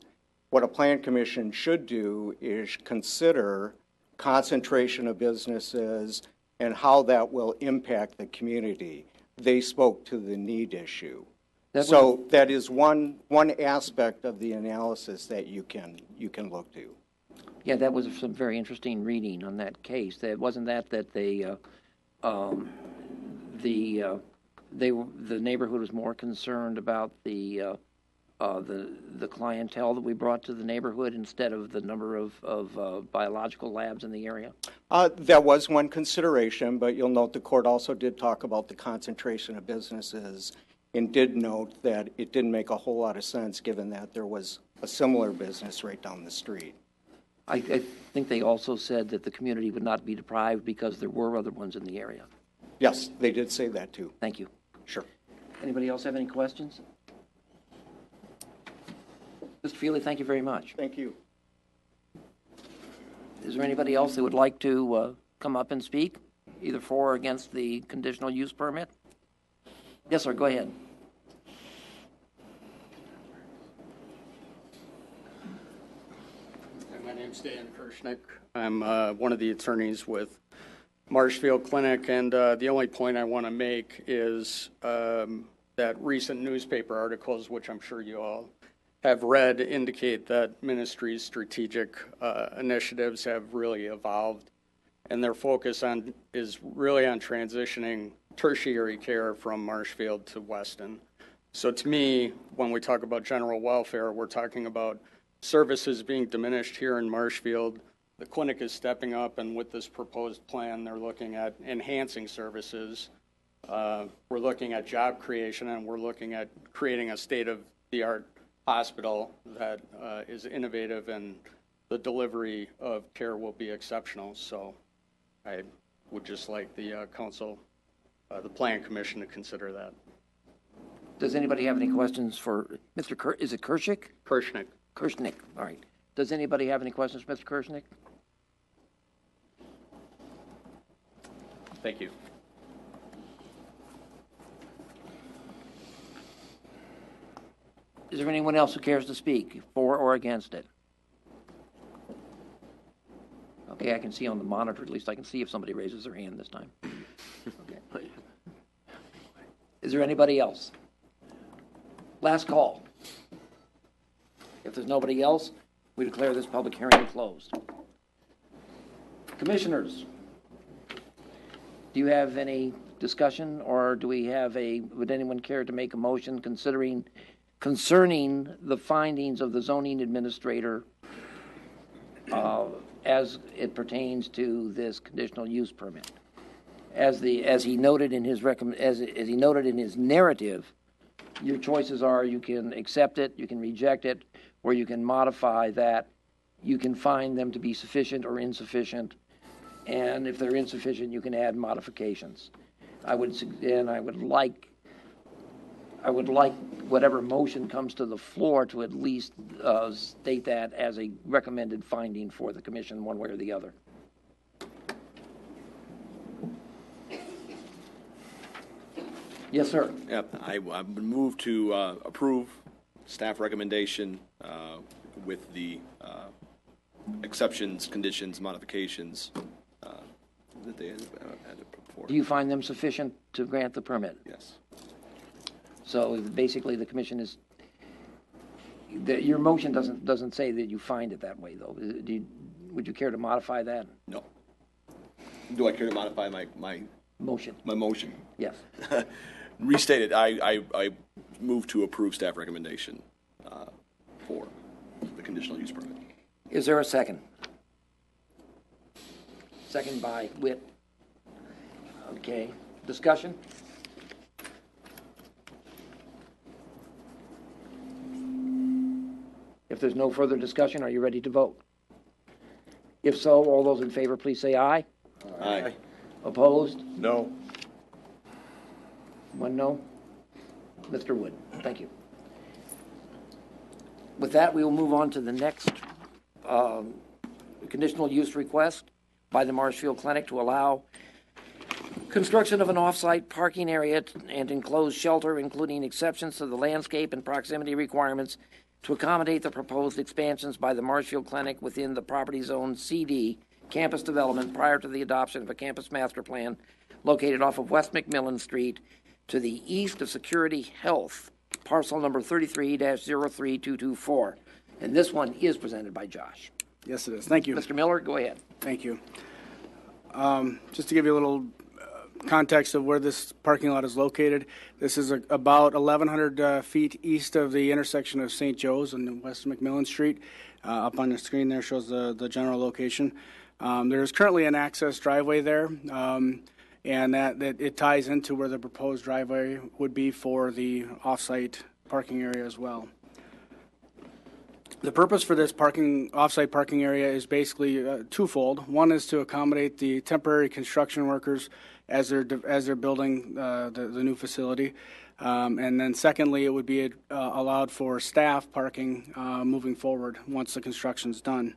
what a plan commission should do is consider concentration of businesses and how that will impact the community. They spoke to the need issue. That is one aspect of the analysis that you can look to. Yeah, that was some very interesting reading on that case. That wasn't that the neighborhood was more concerned about the the clientele that we brought to the neighborhood instead of the number of biological labs in the area? That was one consideration, but you'll note the court also did talk about the concentration of businesses and did note that it didn't make a whole lot of sense given that there was a similar business right down the street. I think they also said that the community would not be deprived because there were other ones in the area. Yes, they did say that too. Thank you. Sure. Anybody else have any questions? Mr. Feely, thank you very much. Thank you. Is there anybody else that would like to come up and speak, either for or against the conditional use permit? Yes, sir, go ahead. My name's Dan Kirshnick. I'm one of the attorneys with Marshfield Clinic, and the only point I want to make is that recent newspaper articles, which I'm sure you all have read, indicate that ministry's strategic initiatives have really evolved, and their focus is really on transitioning tertiary care from Marshfield to Weston. So to me, when we talk about general welfare, we're talking about services being diminished here in Marshfield. The clinic is stepping up, and with this proposed plan, they're looking at enhancing services. We're looking at job creation, and we're looking at creating a state-of-the-art hospital that is innovative, and the delivery of care will be exceptional. So I would just like the council, the Plan Commission, to consider that. Does anybody have any questions for Mr. Is it Kirschnick? Kirshnick. Kirschnick, all right. Does anybody have any questions for Mr. Kirschnick? Thank you. Is there anyone else who cares to speak for or against it? Okay, I can see on the monitor, at least I can see if somebody raises their hand this time. Okay. Is there anybody else? Last call. If there's nobody else, we declare this public hearing closed. Commissioners, do you have any discussion, or do we have would anyone care to make a motion concerning the findings of the zoning administrator as it pertains to this conditional use permit? As he noted in his as he noted in his narrative, your choices are: you can accept it, you can reject it, or you can modify that. You can find them to be sufficient or insufficient, and if they're insufficient, you can add modifications. I would like whatever motion comes to the floor to at least state that as a recommended finding for the commission, one way or the other. Yes, sir. Yep, I would move to approve staff recommendation with the exceptions, conditions, modifications that they had before. Do you find them sufficient to grant the permit? Yes. So basically, the commission is. Your motion doesn't say that you find it that way, though. Would you care to modify that? No. Do I care to modify my Motion. My motion? Yes. Restated, I move to approve staff recommendation for the conditional use permit. Is there a second? Second by Witt. Okay. Discussion? If there's no further discussion, are you ready to vote? If so, all those in favor, please say aye. Aye. Opposed? No. One no. Mr. Wood, thank you. With that, we will move on to the next conditional use request by the Marshfield Clinic to allow construction of an off-site parking area and enclosed shelter, including exceptions to the landscape and proximity requirements to accommodate the proposed expansions by the Marshfield Clinic within the property zone CD campus development prior to the adoption of a campus master plan located off of West McMillan Street to the east of Security Health, parcel number 33-03224. And this one is presented by Josh. Yes, it is. Thank you. Mr. Miller, go ahead. Thank you. Just to give you a little context of where this parking lot is located, this is about 1,100 feet east of the intersection of St. Joe's and West McMillan Street. Up on the screen there shows the general location. There is currently an access driveway there, and that it ties into where the proposed driveway would be for the off-site parking area as well. The purpose for this off-site parking area is basically twofold. One is to accommodate the temporary construction workers as they're building the new facility, and then secondly, it would be allowed for staff parking moving forward once the construction's done.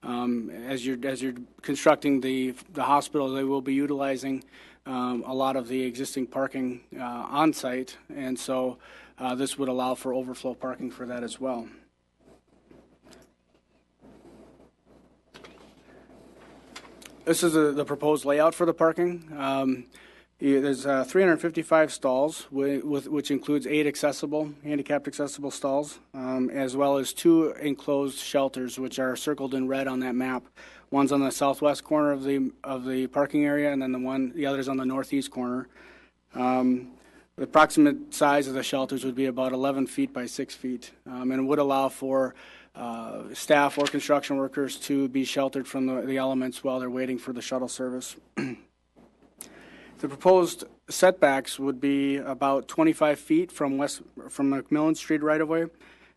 As you're constructing the hospital, they will be utilizing a lot of the existing parking on site, and so this would allow for overflow parking for that as well. This is the proposed layout for the parking. There's 355 stalls, which includes 8 handicapped accessible stalls, as well as 2 enclosed shelters, which are circled in red on that map. One's on the southwest corner of the parking area, and then the other's on the northeast corner. The approximate size of the shelters would be about 11 feet by 6 feet, and would allow for staff or construction workers to be sheltered from the elements while they're waiting for the shuttle service. The proposed setbacks would be about 25 feet from McMillan Street right-of-way.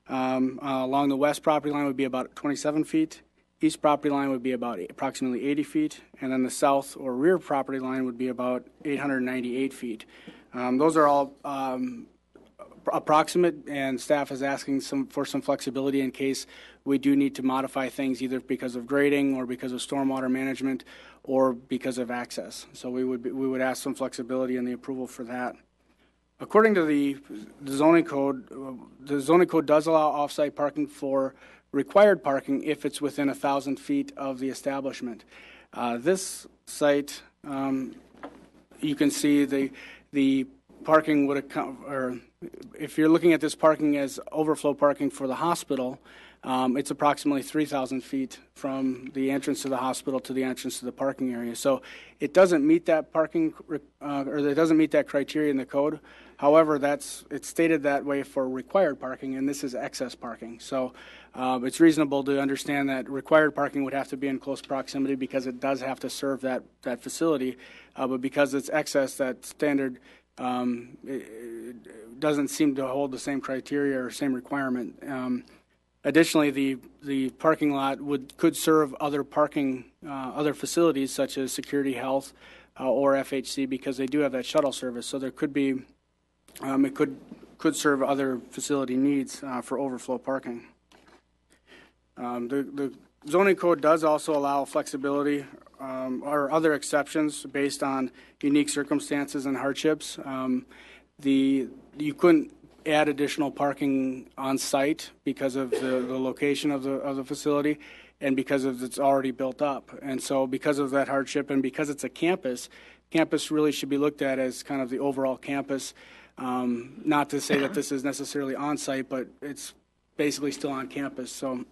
Along the west property line would be about 27 feet. East property line would be about approximately 80 feet. And then the south or rear property line would be about 898 feet. Those are all approximate, and staff is asking for some flexibility in case we do need to modify things either because of grading or because of stormwater management or because of access. So we would ask some flexibility in the approval for that. According to the zoning code does allow off-site parking for required parking if it's within 1,000 feet of the establishment. This site, you can see the parking would account, or if you're looking at this parking as overflow parking for the hospital, it's approximately 3,000 feet from the entrance to the hospital to the entrance to the parking area. So it doesn't meet that parking, or it doesn't meet that criteria in the code. However, it's stated that way for required parking, and this is excess parking. So it's reasonable to understand that required parking would have to be in close proximity because it does have to serve that facility. But because it's excess, that standard it doesn't seem to hold the same criteria or same requirement. Additionally, the parking lot could serve other facilities such as security, health, or FHC because they do have that shuttle service. So there could be it could serve other facility needs for overflow parking. The zoning code does also allow flexibility or other exceptions based on unique circumstances and hardships. You couldn't add additional parking on site because of the location of the facility and because it's already built up. And so because of that hardship and because it's a campus really should be looked at as kind of the overall campus. Not to say that this is necessarily on site, but it's basically still on campus. So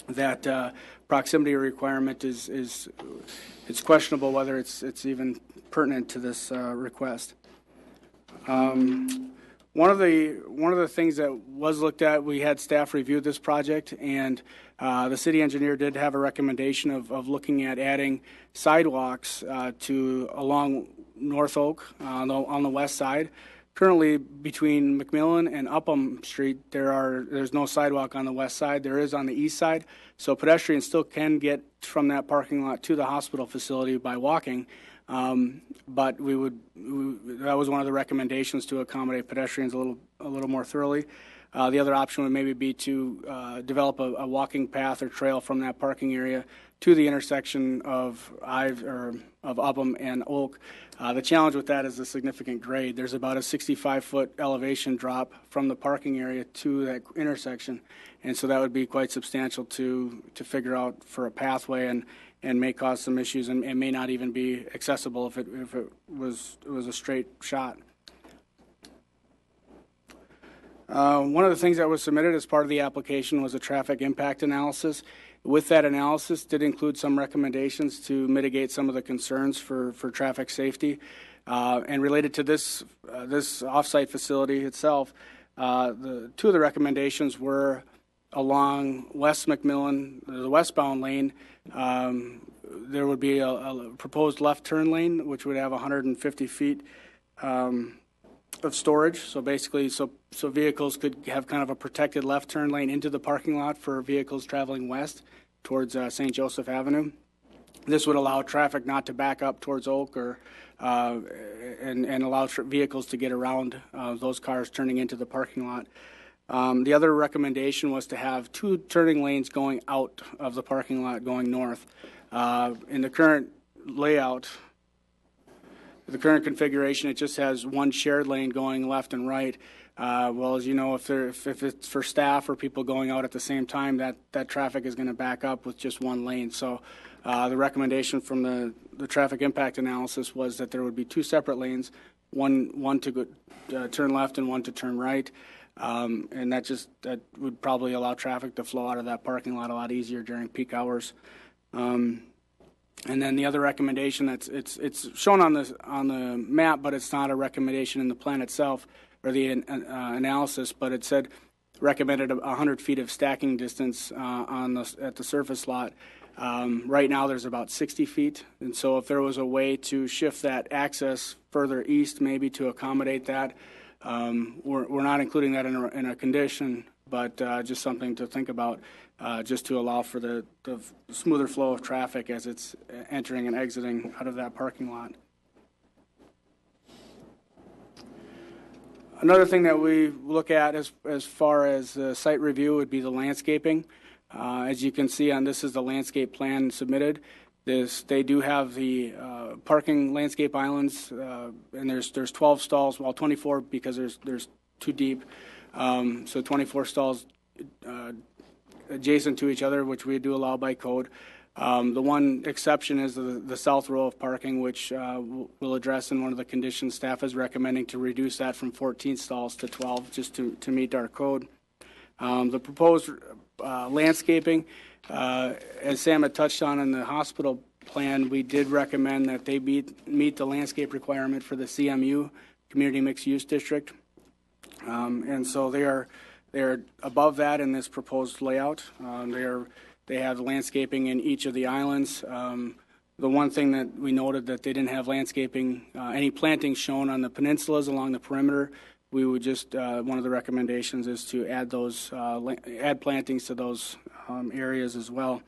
that proximity requirement it's questionable whether it's even pertinent to this request. One of the things that was looked at, we had staff review this project, and the city engineer did have a recommendation of looking at adding sidewalks along North Oak on the west side. Currently, between McMillan and Upham Street, there's no sidewalk on the west side. There is on the east side, so pedestrians still can get from that parking lot to the hospital facility by walking. But that was one of the recommendations to accommodate pedestrians a little more thoroughly. The other option would maybe be to develop a walking path or trail from that parking area to the intersection of Upham and Oak. The challenge with that is the significant grade. There's about a 65-foot elevation drop from the parking area to that intersection, and so that would be quite substantial to figure out for a pathway and may cause some issues and may not even be accessible if it was a straight shot. One of the things that was submitted as part of the application was a traffic impact analysis. With that analysis, did include some recommendations to mitigate some of the concerns for traffic safety. And related to this offsite facility itself, two of the recommendations were along West McMillan, the westbound lane. There would be a proposed left turn lane, which would have 150 feet of storage. So basically, so vehicles could have kind of a protected left turn lane into the parking lot for vehicles traveling west towards St. Joseph Avenue. This would allow traffic not to back up towards Oak or and allow vehicles to get around those cars turning into the parking lot. The other recommendation was to have two turning lanes going out of the parking lot going north. In the current layout, the current configuration, it just has one shared lane going left and right. Well, as you know, if it's for staff or people going out at the same time, that traffic is going to back up with just one lane. So the recommendation from the traffic impact analysis was that there would be two separate lanes, one to go, turn left and one to turn right. And that would probably allow traffic to flow out of that parking lot a lot easier during peak hours. And then the other recommendation it's shown on the map, but it's not a recommendation in the plan itself or the analysis. But it said recommended 100 feet of stacking distance at the surface lot. Right now there's about 60 feet, and so if there was a way to shift that access further east, maybe to accommodate that, we're not including that in a condition, but just something to think about. Just to allow for the smoother flow of traffic as it's entering and exiting out of that parking lot. Another thing that we look at as far as site review would be the landscaping. As you can see on this is the landscape plan submitted. They do have the parking landscape islands, and there's 12 stalls, well 24 because there's too deep, so 24 stalls adjacent to each other, which we do allow by code. The one exception is the south row of parking, which we'll address in one of the conditions. Staff is recommending to reduce that from 14 stalls to 12 just to meet our code. The proposed landscaping, as Sam had touched on in the hospital plan, we did recommend that they meet the landscape requirement for the CMU, Community Mixed Use District. And so they are above that in this proposed layout. They have landscaping in each of the islands. The one thing that we noted that they didn't have landscaping, any plantings shown on the peninsulas along the perimeter. We would just one of the recommendations is to add those add plantings to those areas as well.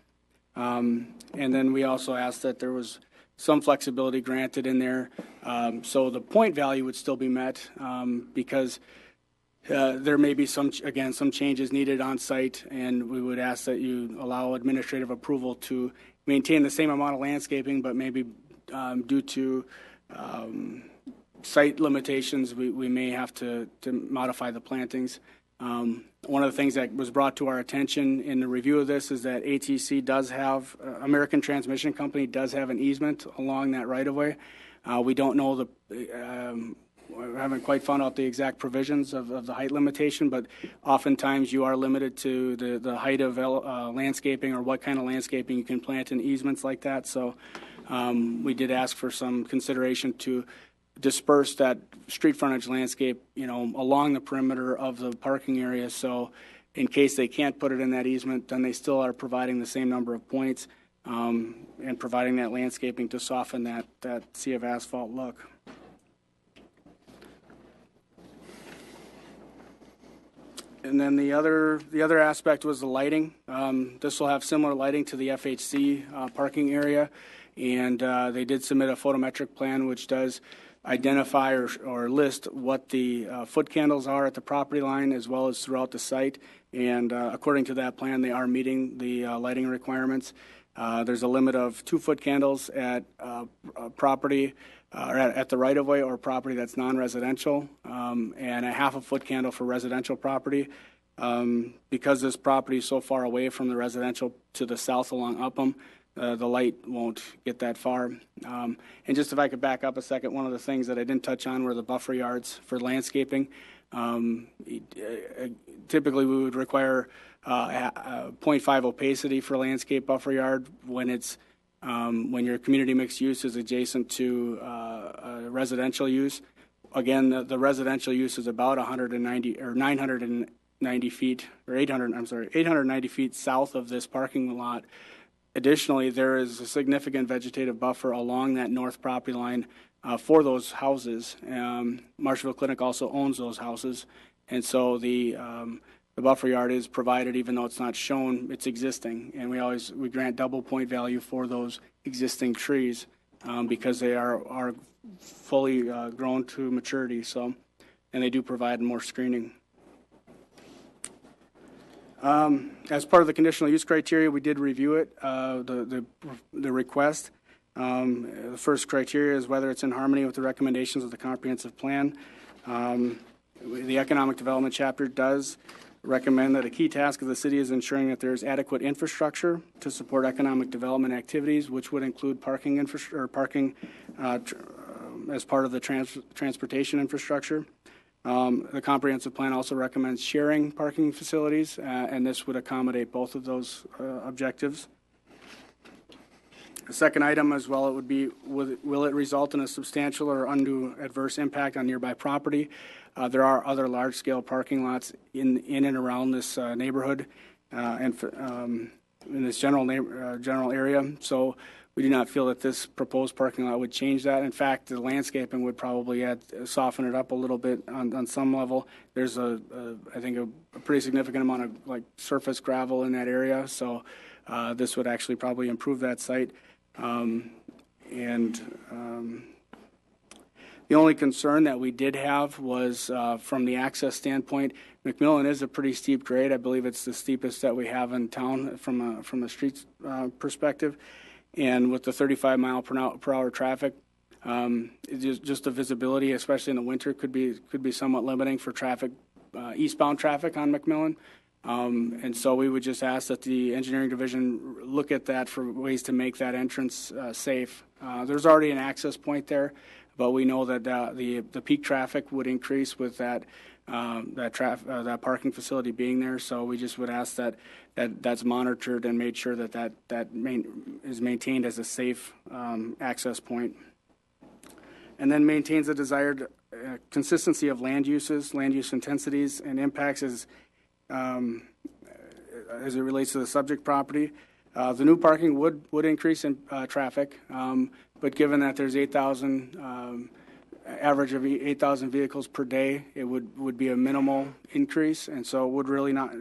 And then we also asked that there was some flexibility granted in there, so the point value would still be met because. There may be some changes needed on site, and we would ask that you allow administrative approval to maintain the same amount of landscaping, but maybe due to site limitations, we may have to modify the plantings. One of the things that was brought to our attention in the review of this is that ATC does have, American Transmission Company does have an easement along that right-of-way. We don't know I haven't quite found out the exact provisions of the height limitation, but oftentimes you are limited to the height of landscaping or what kind of landscaping you can plant in easements like that. So we did ask for some consideration to disperse that street frontage landscape, along the perimeter of the parking area. So in case they can't put it in that easement, then they still are providing the same number of points and providing that landscaping to soften that sea of asphalt look. And then the other aspect was the lighting. This will have similar lighting to the FHC parking area, and they did submit a photometric plan which does identify or list what the foot candles are at the property line as well as throughout the site. And according to that plan, they are meeting the lighting requirements. There's a limit of 2 foot candles at property or at the right-of-way or property that's non-residential, and a half a foot candle for residential property. Because this property is so far away from the residential to the south along Upham, the light won't get that far. And just if I could back up a second, one of the things that I didn't touch on were the buffer yards for landscaping. Typically, we would require 0.5 opacity for landscape buffer yard when it's when your community mixed use is adjacent to residential use. Again, the residential use is about 990 feet, or 890 feet south of this parking lot. Additionally, there is a significant vegetative buffer along that north property line for those houses. Marshfield Clinic also owns those houses, and so the buffer yard is provided, even though it's not shown. It's existing, and we grant double point value for those existing trees because they are fully grown to maturity. So, and they do provide more screening. As part of the conditional use criteria, we did review it, the request. The first criteria is whether it's in harmony with the recommendations of the comprehensive plan. The economic development chapter does recommend that a key task of the city is ensuring that there is adequate infrastructure to support economic development activities, which would include parking as part of the transportation infrastructure. The comprehensive plan also recommends sharing parking facilities, and this would accommodate both of those objectives. The second item as well, it would be, will it result in a substantial or undue adverse impact on nearby property? There are other large-scale parking lots in and around this neighborhood and in this general area. So we do not feel that this proposed parking lot would change that. In fact, the landscaping would probably soften it up a little bit on some level. There's I think a pretty significant amount of surface gravel in that area. So this would actually probably improve that site. The only concern that we did have was from the access standpoint. McMillan is a pretty steep grade. I believe it's the steepest that we have in town from a street perspective. And with the 35 mile per hour traffic, just the visibility, especially in the winter, could be somewhat limiting for traffic, eastbound traffic on McMillan. And so we would just ask that the engineering division look at that for ways to make that entrance safe. There's already an access point there, but we know that the peak traffic would increase with that parking facility being there. So we just would ask that's monitored and made sure that is maintained as a safe access point. And then maintains the desired consistency of land uses, land use intensities, and impacts as it relates to the subject property. The new parking would increase in traffic, but given that there's 8,000 average of 8,000 vehicles per day, it would be a minimal increase, and so it would really not.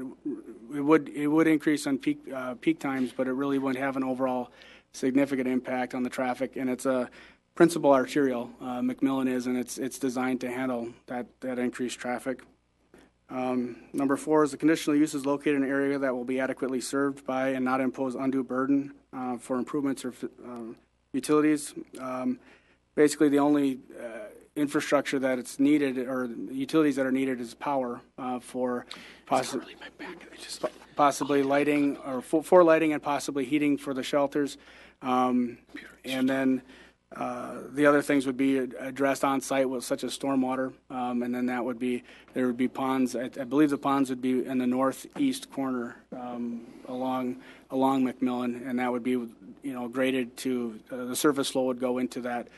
It would increase on peak times, but it really wouldn't have an overall significant impact on the traffic. And it's a principal arterial, McMillan is, and it's designed to handle that increased traffic. Number 4 is the conditional use is located in an area that will be adequately served by and not impose undue burden for improvements or utilities. Basically, the only infrastructure that it's needed or utilities that are needed is power for possibly lighting or for lighting and possibly heating for the shelters. And then the other things would be addressed on site, such as stormwater, and then there would be ponds. I believe the ponds would be in the northeast corner along McMillan, and that would be graded to the surface flow would go into that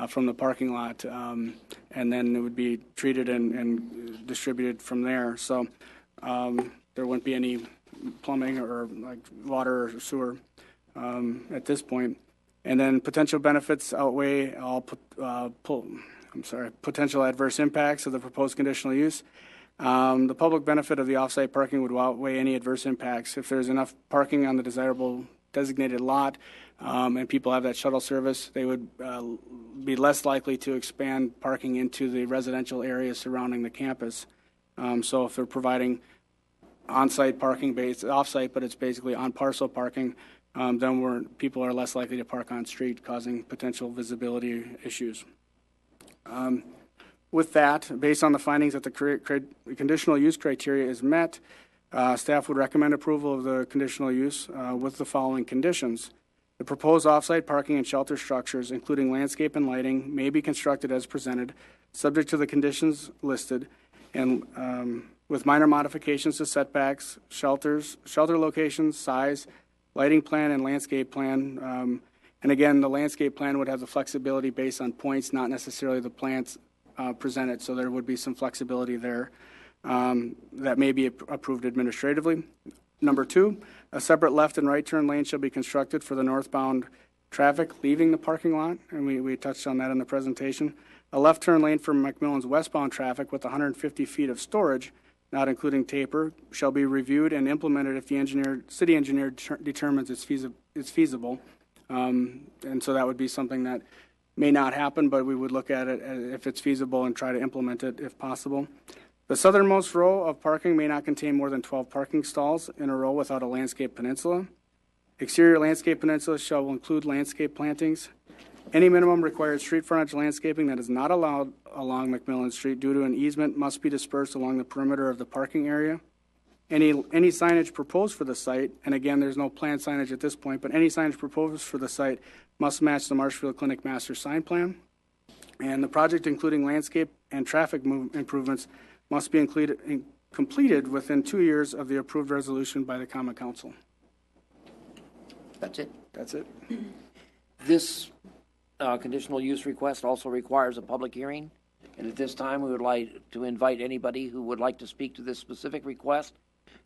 from the parking lot, and then it would be treated and distributed from there. So there wouldn't be any plumbing or water or sewer at this point. And then potential benefits outweigh all potential adverse impacts of the proposed conditional use. The public benefit of the off-site parking would outweigh any adverse impacts. If there's enough parking on the desirable designated lot and people have that shuttle service, they would be less likely to expand parking into the residential areas surrounding the campus. So if they're providing on-site parking based off-site, but it's basically on-parcel parking, then people are less likely to park on street, causing potential visibility issues. With that, based on the findings that the conditional use criteria is met, staff would recommend approval of the conditional use with the following conditions. The proposed off-site parking and shelter structures, including landscape and lighting, may be constructed as presented, subject to the conditions listed, and with minor modifications to setbacks, shelter locations, size, lighting plan, and landscape plan. And again, the landscape plan would have the flexibility based on points, not necessarily the plants presented, so there would be some flexibility there that may be approved administratively. Number 2, a separate left and right turn lane shall be constructed for the northbound traffic leaving the parking lot, and we touched on that in the presentation. A left turn lane for McMillan's westbound traffic with 150 feet of storage, not including taper, shall be reviewed and implemented if the city engineer determines it's feasible. And so that would be something that may not happen, but we would look at it if it's feasible and try to implement it if possible. The southernmost row of parking may not contain more than 12 parking stalls in a row without a landscape peninsula. Exterior landscape peninsula shall include landscape plantings. Any minimum required street frontage landscaping that is not allowed along McMillan Street due to an easement must be dispersed along the perimeter of the parking area. Any signage proposed for the site, and again, there's no planned signage at this point, but any signage proposed for the site must match the Marshfield Clinic Master Sign Plan. And the project, including landscape and traffic improvements, must be completed within 2 years of the approved resolution by the Common Council. That's it. That's it. This conditional use request also requires a public hearing, and at this time, we would like to invite anybody who would like to speak to this specific request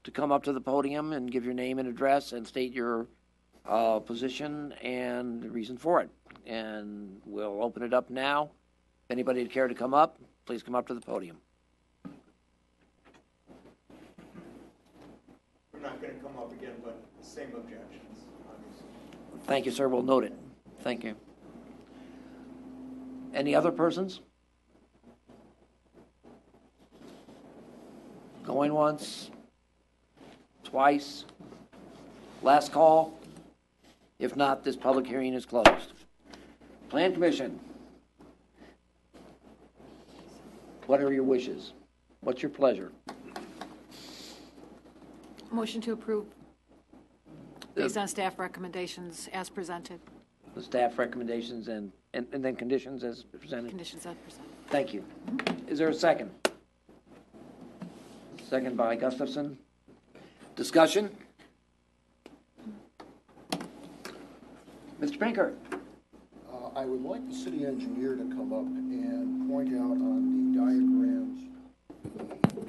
to come up to the podium and give your name and address and state your position and the reason for it. And we'll open it up now. If anybody would care to come up, please come up to the podium. We're not going to come up again, but same objections, obviously. Thank you, sir. We'll note it. Thank you. Any other persons? Going once, twice, last call. If not, this public hearing is closed. Plan Commission. What are your wishes? What's your pleasure? Motion to approve based on staff recommendations as presented. The staff recommendations and then conditions as presented? Conditions as presented. Thank you. Is there a second? Second by Gustafson. Discussion? Mr. Pinker. I would like the city engineer to come up and point out on the diagrams.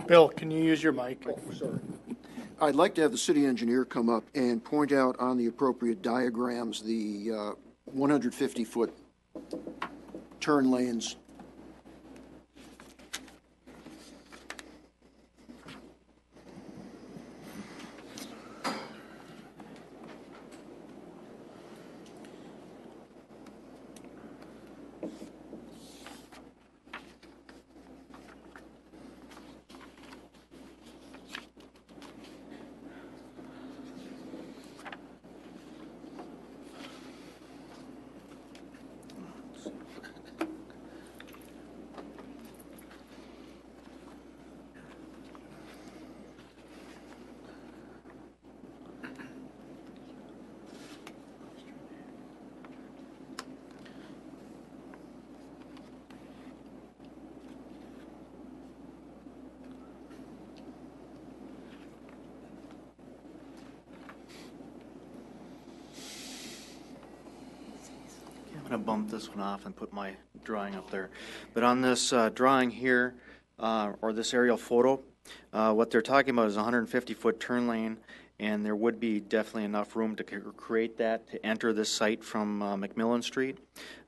Bill, can you use your mic? Oh, sorry. I'd like to have the city engineer come up and point out on the appropriate diagrams the 150-foot turn lanes. I'm going to bump this one off and put my drawing up there. But on this drawing here, or this aerial photo, what they're talking about is a 150-foot turn lane, and there would be definitely enough room to create that to enter this site from McMillan Street.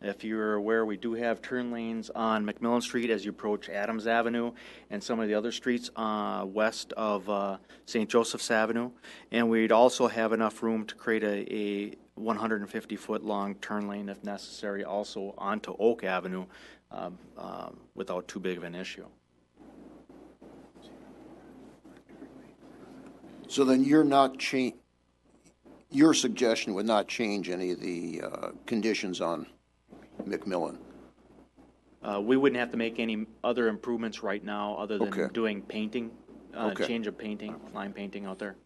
If you're aware, we do have turn lanes on McMillan Street as you approach Adams Avenue and some of the other streets west of St. Joseph's Avenue. And we'd also have enough room to create a 150-foot long turn lane if necessary also onto Oak Avenue without too big of an issue. So then you're not your suggestion would not change any of the conditions on McMillan? We wouldn't have to make any other improvements right now other than Okay. doing painting, Okay. change of painting, line painting out there.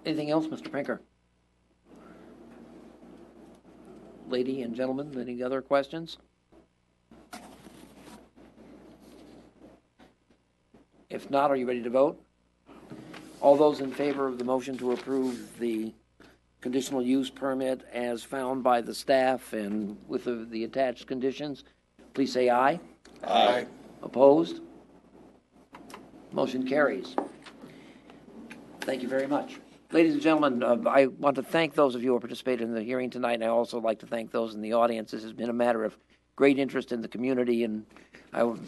Anything else, Mr. Pinker? Lady and gentlemen, any other questions? If not, are you ready to vote? All those in favor of the motion to approve the conditional use permit as found by the staff and with the attached conditions, please say aye. Aye. Opposed? Motion carries. Thank you very much. Ladies and gentlemen, I want to thank those of you who participated in the hearing tonight, and I also like to thank those in the audience. This has been a matter of great interest in the community, and I was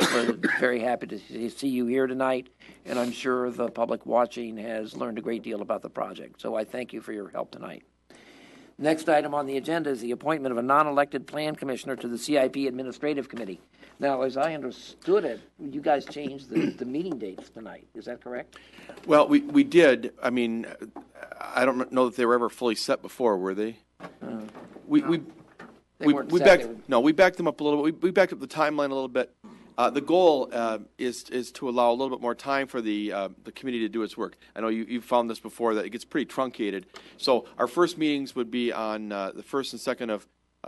very happy to see you here tonight, and I'm sure the public watching has learned a great deal about the project. So I thank you for your help tonight. Next item on the agenda is the appointment of a non-elected plan commissioner to the CIP Administrative Committee. Now, as I understood it, you guys changed the meeting dates tonight. Is that correct? Well, we did. I mean, I don't know that they were ever fully set before, were they? We backed them up a little bit. We backed up the timeline a little bit. The goal is to allow a little bit more time for the committee to do its work. I know you've found this before, that it gets pretty truncated. So our first meetings would be on the 1st and 2nd of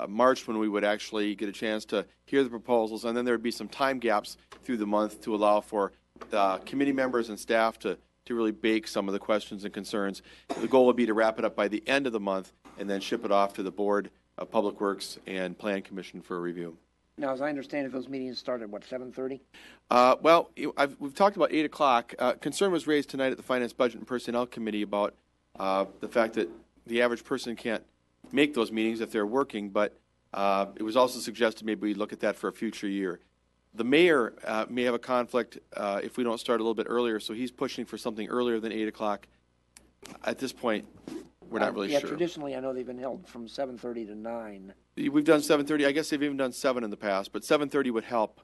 March, when we would actually get a chance to hear the proposals, and then there would be some time gaps through the month to allow for the committee members and staff to really bake some of the questions and concerns. The goal would be to wrap it up by the end of the month and then ship it off to the Board of Public Works and Plan Commission for review. Now, as I understand it, those meetings start at, what, 7:30? Well, we've talked about 8 o'clock. Concern was raised tonight at the Finance, Budget, and Personnel Committee about the fact that the average person can't make those meetings if they're working, but it was also suggested maybe we look at that for a future year. The mayor may have a conflict if we don't start a little bit earlier, so he's pushing for something earlier than 8 o'clock. At this point, we're not really sure. Traditionally, I know they've been held from 7:30 to 9. We've done 7:30. I guess they've even done 7 in the past, but 7:30 would help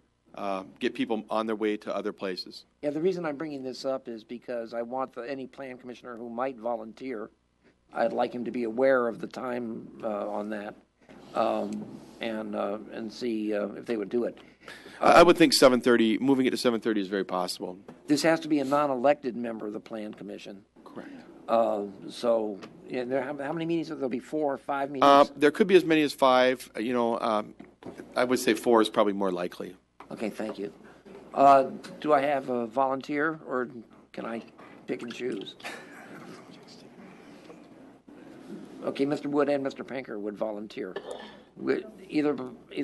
get people on their way to other places. Yeah, the reason I'm bringing this up is because I want any plan commissioner who might volunteer, I'd like him to be aware of the time on that and see if they would do it. I would think 7:30, moving it to 7:30 is very possible. This has to be a non-elected member of the Plan Commission. Correct. So, how many meetings? There'll be 4 or 5 meetings? There could be as many as 5. I would say 4 is probably more likely. Okay, thank you. Do I have a volunteer, or can I pick and choose? Okay, Mr. Wood and Mr. Pinker would volunteer. Either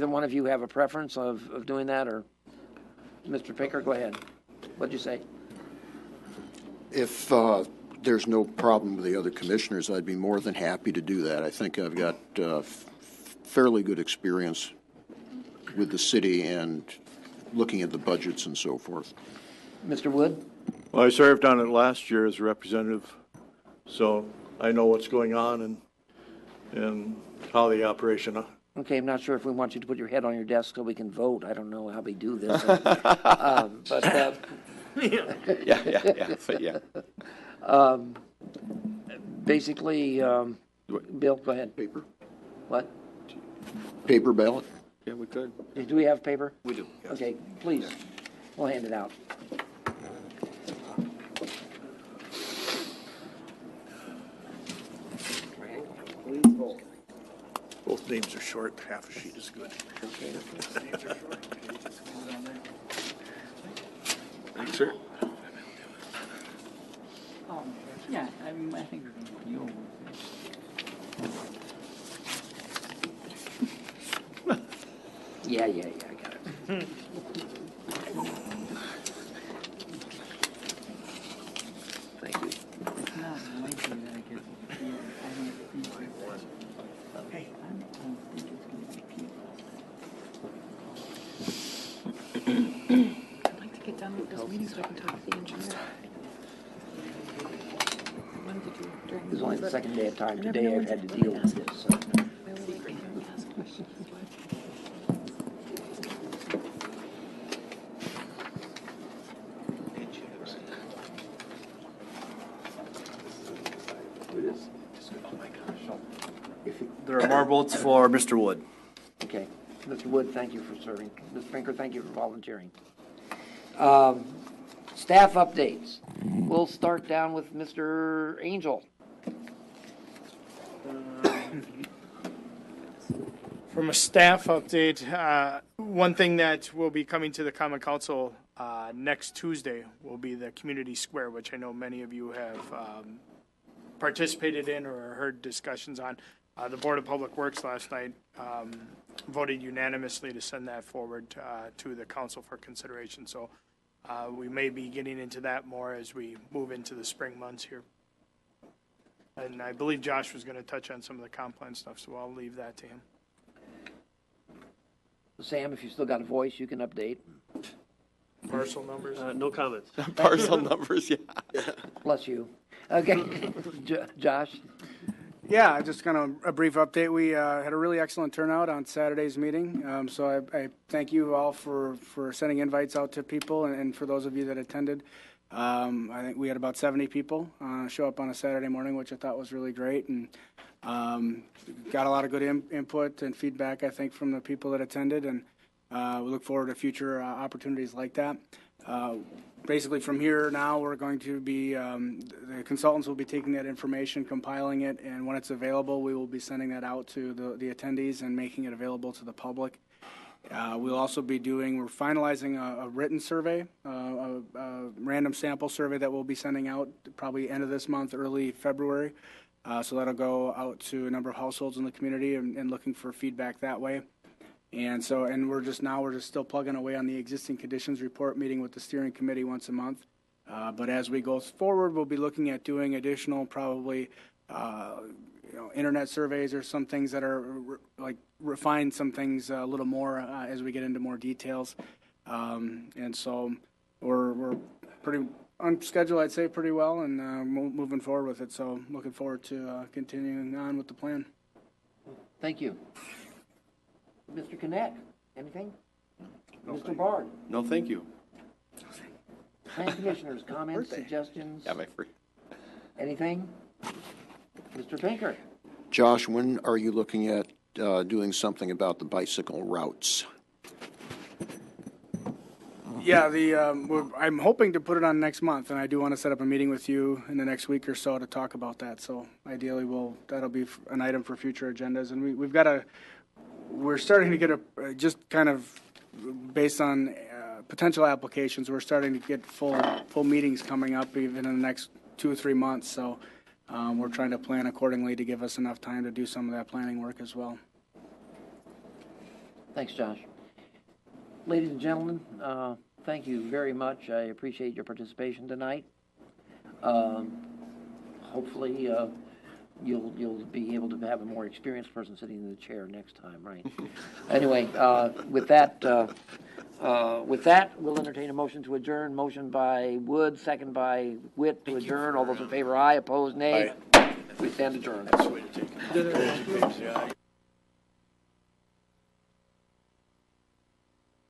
one of you have a preference of doing that, or Mr. Pinker, go ahead. What'd you say? If there's no problem with the other commissioners, I'd be more than happy to do that. I think I've got fairly good experience with the city and looking at the budgets and so forth. Mr. Wood? Well, I served on it last year as a representative, so I know what's going on and how the operation. Okay, I'm not sure if we want you to put your head on your desk so we can vote. I don't know how we do this. Yeah. Basically, Bill, go ahead. Paper? What? Paper ballot? Yeah, we could. Do we have paper? We do. Yes. Okay, please. We'll hand it out. Both names are short. Half a sheet is good. Thanks, sir. Yeah, I think you'll. Yeah, I got it. Thank you. It's not likely that I get. I don't think. Okay. I don't think it's going to be. I'd like to get done with this meeting so I can talk to the engineer. When did you, during This is only the second day of time. I never Today know I've when had to to deal with this. So. I really like to hear him ask questions. There are more votes for Mr. Wood. Okay. Mr. Wood, thank you for serving. Mr. Pinker, thank you for volunteering. Staff updates. We'll start down with Mr. Angel. From a staff update, one thing that will be coming to the Common Council next Tuesday will be the Community Square, which I know many of you have participated in or heard discussions on. The Board of Public Works last night voted unanimously to send that forward to the council for consideration. So we may be getting into that more as we move into the spring months here. And I believe Josh was going to touch on some of the comp plan stuff, so I'll leave that to him. Sam, if you still got a voice, you can update. Parcel numbers? No comments. Parcel numbers, yeah. Bless you. Okay, Josh? Yeah, just kind of a brief update. We had a really excellent turnout on Saturday's meeting. So I thank you all for sending invites out to people and for those of you that attended. I think we had about 70 people show up on a Saturday morning, which I thought was really great. And got a lot of good input and feedback, I think, from the people that attended. And we look forward to future opportunities like that. Basically, from here now, we're going to be, the consultants will be taking that information, compiling it, and when it's available, we will be sending that out to the attendees and making it available to the public. We'll also be we're finalizing a written survey, a random sample survey that we'll be sending out probably end of this month, early February. So that'll go out to a number of households in the community and looking for feedback that way. And so, we're just still plugging away on the existing conditions report, meeting with the steering committee once a month. But as we go forward, we'll be looking at doing additional, probably, internet surveys or some things that are refine some things a little more as we get into more details. And so we're pretty on schedule, I'd say, pretty well, and moving forward with it. So looking forward to continuing on with the plan. Thank you. Mr. Connect, anything? No, Mr. Bard? No, thank you. Plan commissioners, comments, suggestions? Yeah, my free. Anything? Mr. Pinker? Josh, when are you looking at doing something about the bicycle routes? Yeah, I'm hoping to put it on next month, and I do want to set up a meeting with you in the next week or so to talk about that. So ideally, that'll be an item for future agendas, and we're starting to get just kind of based on potential applications. We're starting to get full meetings coming up even in the next 2 or 3 months. So we're trying to plan accordingly to give us enough time to do some of that planning work as well. Thanks, Josh. Ladies and gentlemen, thank you very much. I appreciate your participation tonight. Hopefully, you'll be able to have a more experienced person sitting in the chair next time, right? Anyway, with that, we'll entertain a motion to adjourn. Motion by Wood, second by Witt to adjourn. All those in favor, aye. Opposed, nay. Aye. We stand adjourned. That's the way to take it.